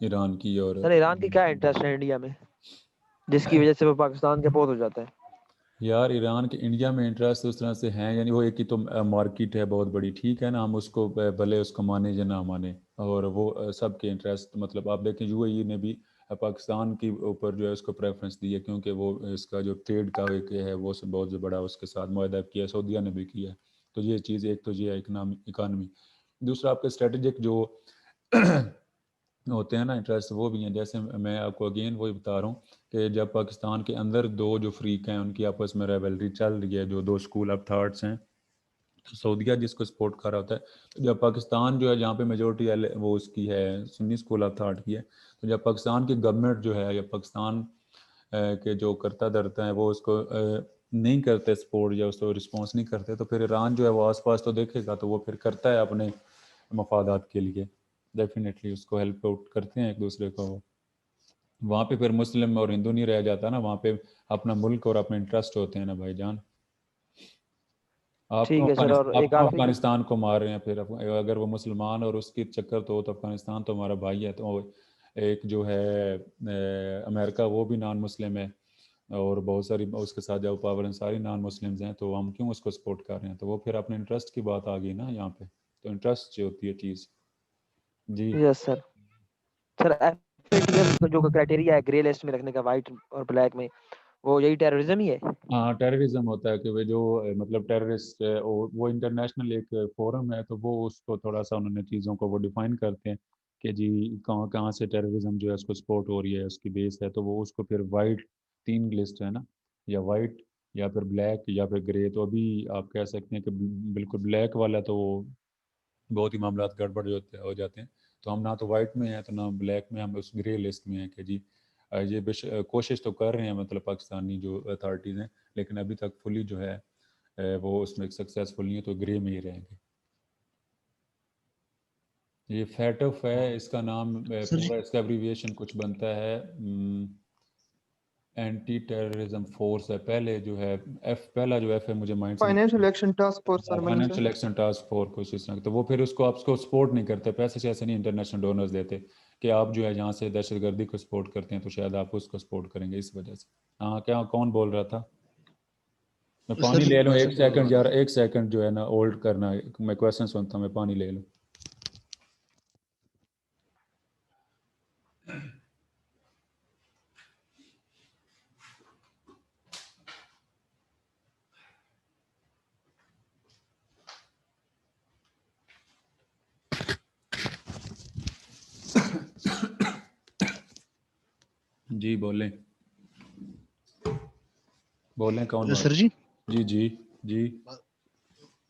ایران کی اور سر ایران کی کیا انٹرسٹ ہے انڈیا میں جس کی وجہ سے وہ پاکستان کے پوت ہو جاتا ہے؟ یار ایران کے انڈیا میں انٹرسٹ اس طرح سے ہیں، یعنی وہ ایک ہی تو مارکیٹ ہے بہت بڑی، ٹھیک ہے نا، ہم اس کو بھلے اس کو مانے یا نہ مانے، اور وہ سب کے انٹرسٹ، مطلب آپ دیکھیں یو اے ای نے بھی پاکستان کے اوپر جو ہے اس کو پریفرنس دی ہے، کیونکہ وہ اس کا جو ٹریڈ کا ایک ہے وہ بہت بڑا اس کے ساتھ معاہدہ کیا ہے، سعودیہ نے بھی کیا ہے. تو یہ چیز ایک تو یہ ہے اکانومی. دوسرا آپ کے اسٹریٹجک جو ہوتے ہیں نا انٹرسٹ، وہ بھی ہیں. جیسے میں آپ کو اگین وہی بتا رہا ہوں کہ جب پاکستان کے اندر دو جو فریق ہیں ان کی آپس میں ریولری چل رہی ہے، جو دو اسکول آف تھاٹس ہیں، سعودیہ جس کو سپورٹ کر رہا ہوتا ہے، جب پاکستان جو ہے جہاں پہ میجورٹی وہ اس کی ہے سنی اسکول آف تھاٹ کی ہے، تو جب پاکستان کی گورنمنٹ جو ہے یا پاکستان کے جو کرتا دھرتا ہے وہ اس کو نہیں کرتے سپورٹ یا اس کو رسپانس نہیں کرتے، تو پھر ایران جو ہے وہ آس پاس تو دیکھے گا، تو وہ پھر کرتا ہے اپنے مفادات کے لیے، ڈیفینیٹلی اس کو ہیلپ آؤٹ کرتے ہیں ایک دوسرے کو. وہاں پہ پھر مسلم اور ہندو نہیں رہ جاتا نا، وہاں پہ اپنا ملک اور اپنے انٹرسٹ ہوتے ہیں نا بھائی جان. آپ ٹھیک ہے سر. اور ایک کیوں آخری افغانستان کو مار رہے ہیں پھر؟ اگر وہ مسلمان اور اس کی چکر تو افغانستان تو ہمارا بھائی ہے. تو ایک جو ہے امریکہ وہ بھی نان مسلم ہے، اور بہت ساری اس کے ساتھ جو پاور ساری نان مسلمز ہیں، تو ہم کیوں اس کو سپورٹ کر رہے ہیں؟ تو وہ پھر اپنے انٹرسٹ کی بات آ گئی نا یہاں پہ. تو انٹرسٹ جو ہوتی ہے چیز. جی یس سر. سر FATF کا جو کرائٹیریا ہے گرے لسٹ میں رکھنے کا، وائٹ اور بلیک میں، وہ یہی ٹیررزم ہی ہے؟ ہاں ٹیررزم ہوتا ہے کہ وہ جو مطلب ٹیررسٹ ہے، وہ انٹرنیشنل ایک فورم ہے، تو وہ اس کو تھوڑا سا انہوں نے چیزوں کو وہ ڈیفائن کرتے ہیں کہ جی کہاں کہاں سے ٹیررزم جو ہے اس کو سپورٹ ہو رہی ہے، اس کی بیس ہے. تو وہ اس کو پھر وائٹ 3 لسٹ ہے نا، یا وائٹ یا پھر بلیک یا پھر گرے. تو ابھی آپ کہہ سکتے ہیں کہ بالکل بلیک والا تو بہت ہی معاملات گڑبڑ ہو جاتے ہیں. تو ہم نہ تو وائٹ میں ہیں تو نہ بلیک میں، ہم اس گرے لسٹ میں ہیں کہ جی یہ کوشش تو کر رہے ہیں مطلب پاکستانی جو اتھارٹیز ہیں، لیکن ابھی تک فلی جو ہے وہ اس میں سکسیسفل نہیں ہے، تو گرے میں ہی رہیں گے. یہ فیٹف ہے اس کا نام، سر جی پورا اس کا ایبریویشن کچھ بنتا ہے اینٹی ٹیررزم فورس ہے. پہلے جو ہے پہلا جو ایف ہے مجھے مائنڈ سے فائنینشیل ایکشن ٹاسک فورس سر بنی فائنینشیل سر. ایکشن ٹاسک فورس کچھ اس طرح. تو وہ پھر اس کو سپورٹ نہیں کرتے، پیسے شیسے نہیں انٹرنیشنل ڈونرز دیتے کہ آپ جو ہے جہاں سے دہشت گردی کو سپورٹ کرتے ہیں تو شاید آپ اس کو سپورٹ کریں گے اس وجہ سے. ہاں کیا کون بول رہا تھا؟ میں سر پانی جی لے لوں، میں ایک بول رہا سیکنڈ یار، ایک سیکنڈ جو ہے نا ہولڈ کرنا، میں کویشچن سنتا ہوں، میں پانی لے لوں. جی بولیں کون تھا بات؟ سر جی. جی جی جی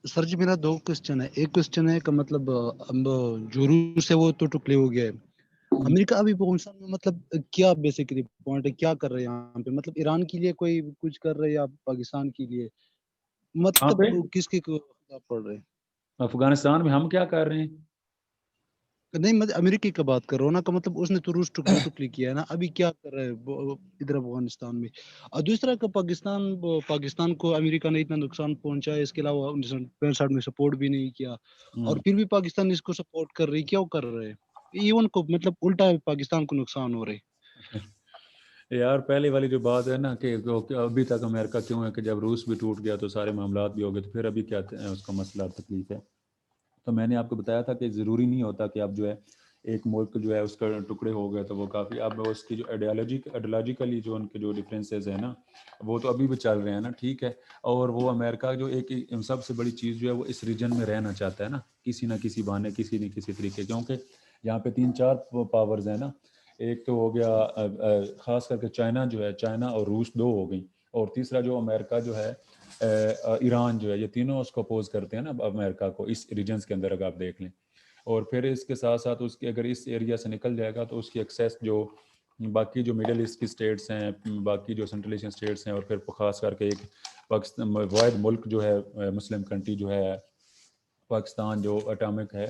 سر جی میرا 2 کوسچن ہے. ایک کوسچن ہے کہ مطلب اب جو روس ہے وہ تو ٹکڑے ہو گیا ہے. امریکہ ابھی پاکستان میں مطلب کیا بیسیکلی پوائنٹ ہے، کیا کر رہے ہیں یہاں پہ؟ مطلب ایران کے لیے کوئی کچھ کر رہے ہیں یا پاکستان کے لیے؟ کہاں مطلب پہ؟ کس کے پڑھ رہے ہیں؟ افغانستان میں ہم کیا کر رہے ہیں؟ نہیں میں امریکہ کا بات کر رہا ہوں نا، کہ مطلب اس نے تو روس ٹکڑی کیا ہے نا، ابھی کیا کر رہے ہیں ادھر افغانستان میں؟ اور دوسرا کہ پاکستان کو امریکہ نے اتنا نقصان پہنچایا، اس کے علاوہ 1965 میں سپورٹ بھی نہیں کیا، اور پھر بھی پاکستان اس کو سپورٹ کر رہی. کیوں کر رہے ہیں؟ ایون کو مطلب الٹا پاکستان کو نقصان ہو رہے. یار پہلی والی جو بات ہے نا کہ ابھی تک امریکہ کیوں ہے کہ جب روس بھی ٹوٹ گیا تو سارے معاملات بھی ہو گئے، تو پھر ابھی کیا اس کا مسئلہ تکلیف ہے؟ تو میں نے آپ کو بتایا تھا کہ ضروری نہیں ہوتا کہ اب جو ہے ایک ملک جو ہے اس کا ٹکڑے ہو گئے تو وہ کافی، اب اس کی جو آئیڈیالوجیکلی جو ان کے جو ڈفرینسز ہیں نا وہ تو ابھی بھی چل رہے ہیں نا، ٹھیک ہے. اور وہ امریکہ جو ایک سب سے بڑی چیز جو ہے وہ اس ریجن میں رہنا چاہتا ہے نا، کسی نہ کسی بہانے، کسی نہ کسی طریقے، کیونکہ یہاں پہ 3-4 پاورز ہیں نا. ایک تو ہو گیا خاص کر کے چائنا جو ہے، چائنا اور روس 2 ہو گئی، اور تیسرا جو امریکہ جو ہے ایران جو ہے، یہ تینوں اس کو اپوز کرتے ہیں نا امریکہ کو اس ریجنز کے اندر. اگر آپ دیکھ لیں، اور پھر اس کے ساتھ ساتھ اس کی اگر اس ایریا سے نکل جائے گا تو اس کی ایکسیس جو باقی جو مڈل ایسٹ کی سٹیٹس ہیں، باقی جو سینٹرل ایشین سٹیٹس ہیں، اور پھر خاص کر کے ایک پاکستان واحد ملک جو ہے مسلم کنٹری جو ہے پاکستان، جو اٹامک ہے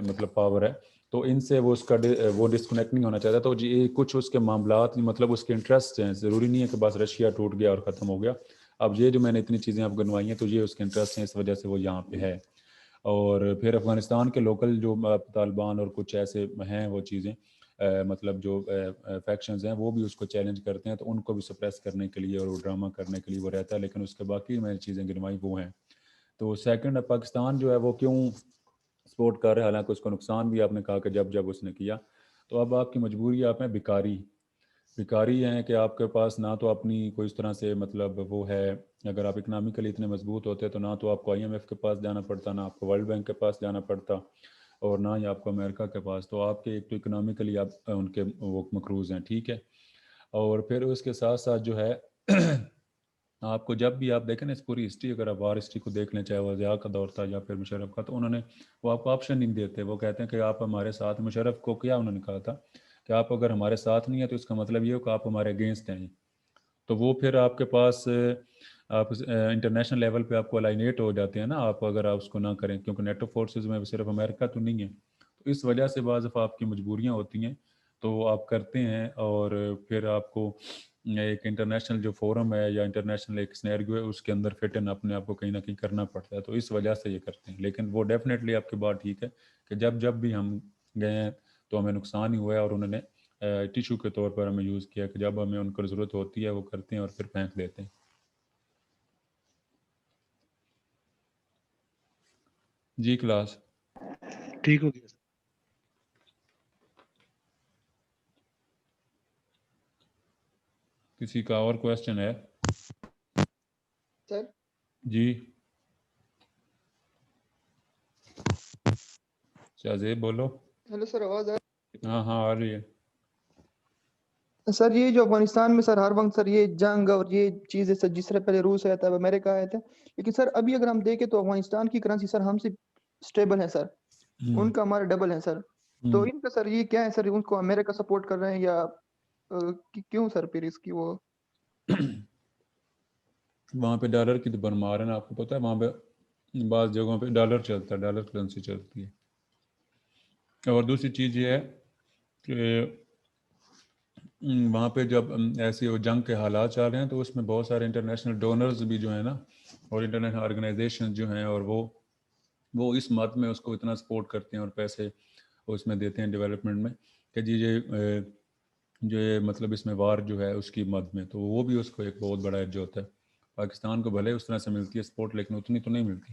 مطلب پاور ہے، تو ان سے وہ اس کا وہ ڈسکنیکٹ نہیں ہونا چاہتا. تو یہ کچھ اس کے معاملات مطلب اس کے انٹرسٹ ہیں، ضروری نہیں ہے کہ بس رشیا ٹوٹ گیا اور ختم ہو گیا. اب یہ جو میں نے اتنی چیزیں آپ گنوائی ہیں تو یہ اس کے انٹرسٹ ہیں، اس وجہ سے وہ یہاں پہ ہے. اور پھر افغانستان کے لوکل جو طالبان اور کچھ ایسے ہیں وہ چیزیں مطلب جو فیکشنز ہیں وہ بھی اس کو چیلنج کرتے ہیں، تو ان کو بھی سپریس کرنے کے لیے اور وہ ڈرامہ کرنے کے لیے وہ رہتا ہے، لیکن اس کے باقی میں چیزیں گنوائی وہ ہیں. تو سیکنڈ پاکستان جو ہے وہ کیوں سپورٹ کر رہے ہیں، حالانکہ اس کو نقصان بھی آپ نے کہا کہ جب اس نے کیا، تو اب آپ کی مجبوری آپ ہیں بیکاری ہیں کہ آپ کے پاس نہ تو اپنی کوئی اس طرح سے مطلب وہ ہے، اگر آپ اکنامکلی اتنے مضبوط ہوتے تو نہ تو آپ کو IMF کے پاس جانا پڑتا، نہ آپ کو ورلڈ بینک کے پاس جانا پڑتا، اور نہ ہی آپ کو امریکہ کے پاس. تو آپ کے ایک تو اکنامکلی آپ ان کے وہ مقروض ہیں، ٹھیک ہے. اور پھر اس کے ساتھ ساتھ جو ہے آپ کو جب بھی آپ دیکھیں نا اس پوری ہسٹری، اگر آپ وار ہسٹری کو دیکھ لیں، چاہے وہ ضیاء کا دور تھا یا پھر مشرف کا، تو انہوں نے وہ آپ کو آپشن نہیں دیتے. وہ کہتے ہیں کہ آپ ہمارے ساتھ، مشرف کو کیا انہوں نے کہا تھا کہ آپ اگر ہمارے ساتھ نہیں ہیں تو اس کا مطلب یہ ہو کہ آپ ہمارے اگینسٹ ہیں. تو وہ پھر آپ کے پاس آپ انٹرنیشنل لیول پہ آپ کو الائنیٹ ہو جاتے ہیں نا، آپ اگر آپ اس کو نہ کریں، کیونکہ نیٹو فورسز میں صرف امریکہ تو نہیں ہے. تو اس وجہ سے بعض دفعہ آپ کی مجبوریاں ہوتی ہیں تو آپ کرتے ہیں، اور پھر آپ کو ایک انٹرنیشنل جو فورم ہے یا انٹرنیشنل ایک سینیریو ہے اس کے اندر فٹ ان اپنے آپ کو کہیں نہ کہیں کرنا پڑتا ہے. تو اس وجہ سے یہ کرتے ہیں. لیکن وہ ڈیفینیٹلی آپ کی بات ٹھیک ہے کہ جب بھی ہم گئے ہیں تو ہمیں نقصان ہی ہوا ہے، اور انہوں نے ٹیشو کے طور پر ہمیں یوز کیا کہ جب ہمیں ان کو ضرورت ہوتی ہے وہ کرتے ہیں اور پھر پھینک دیتے ہیں. جی کلاس ٹھیک ہو گیا. کسی کا اور کویسچن ہے؟ سر جی شاہزیب بولو. ہیلو سر، آواز آ ہاں آ رہی ہے. سر یہ جو افغانستان میں سر ہر وقت سر یہ جنگ اور یہ چیزیں سر، جس طرح پہلے روس آیا تھا، اب امریکہ آیا تھا، لیکن سر ابھی اگر ہم دیکھیں تو افغانستان کی کرنسی سر ہم سے اسٹیبل ہے سر، ان کا ہمارا ڈبل ہے سر. تو ان کا سر یہ کیا ہے سر، ان کو امریکہ سپورٹ کر رہے ہیں یا کیوں سر پھر اس کی وہ وہاں پہ ڈالر کی تو بنمار ہے نا، آپ کو پتہ ہے وہاں پہ بعض جگہوں پہ ڈالر چلتا ہے، ڈالر کرنسی چلتی ہے. اور دوسری چیز یہ ہے کہ وہاں پہ جب ایسی وہ جنگ کے حالات چل رہے ہیں تو اس میں بہت سارے انٹرنیشنل ڈونرز بھی جو ہیں نا، اور انٹرنیشنل آرگنائزیشن جو ہیں، اور وہ اس مد میں اس کو اتنا سپورٹ کرتے ہیں اور پیسے اس میں دیتے ہیں ڈیولپمنٹ میں کہ جی یہ مطلب اس میں وار جو ہے اس کی مد میں، تو وہ بھی اس کو ایک بہت بڑا ایج ہوتا ہے. پاکستان کو بھلے اس طرح سے ملتی ہے سپورٹ، لیکن اتنی تو نہیں ملتی.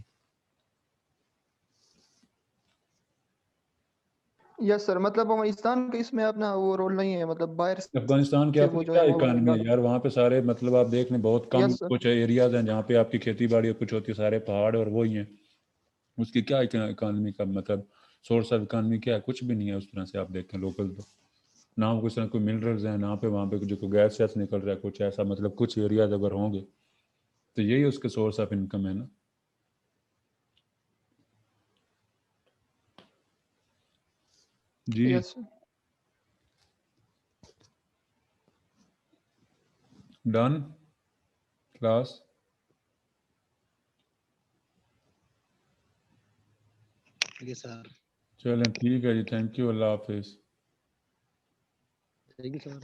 یس سر، مطلب افغانستان کا اس میں اپنا وہ رول نہیں ہے، مطلب باہر افغانستان کی سے اپنی وہ جو کیا ہے وہ اکانومی ہے یار، وہاں پہ سارے مطلب آپ دیکھ لیں بہت کم یس سر. کچھ ایریاز ہیں جہاں پہ آپ کی کھیتی باڑی اور کچھ ہوتی ہے، سارے پہاڑ اور وہی ہیں. اس کی کیا اکانومی کا مطلب سورس آف اکانومی کیا ہے؟ کچھ بھی نہیں ہے اس طرح سے. آپ دیکھیں لوکل تو نہ کچھ طرح کوئی منرلز ہیں، نہ پہ وہاں پہ جو کوئی گیس ویس نکل رہا ہے کچھ ایسا، مطلب کچھ ایریاز اگر ہوں گے تو یہی اس کے سورس آف انکم ہے نا. جی یس ڈن کلاس. سر چلیں ٹھیک ہے جی، تھینک یو، اللہ حافظ. Thank you sir.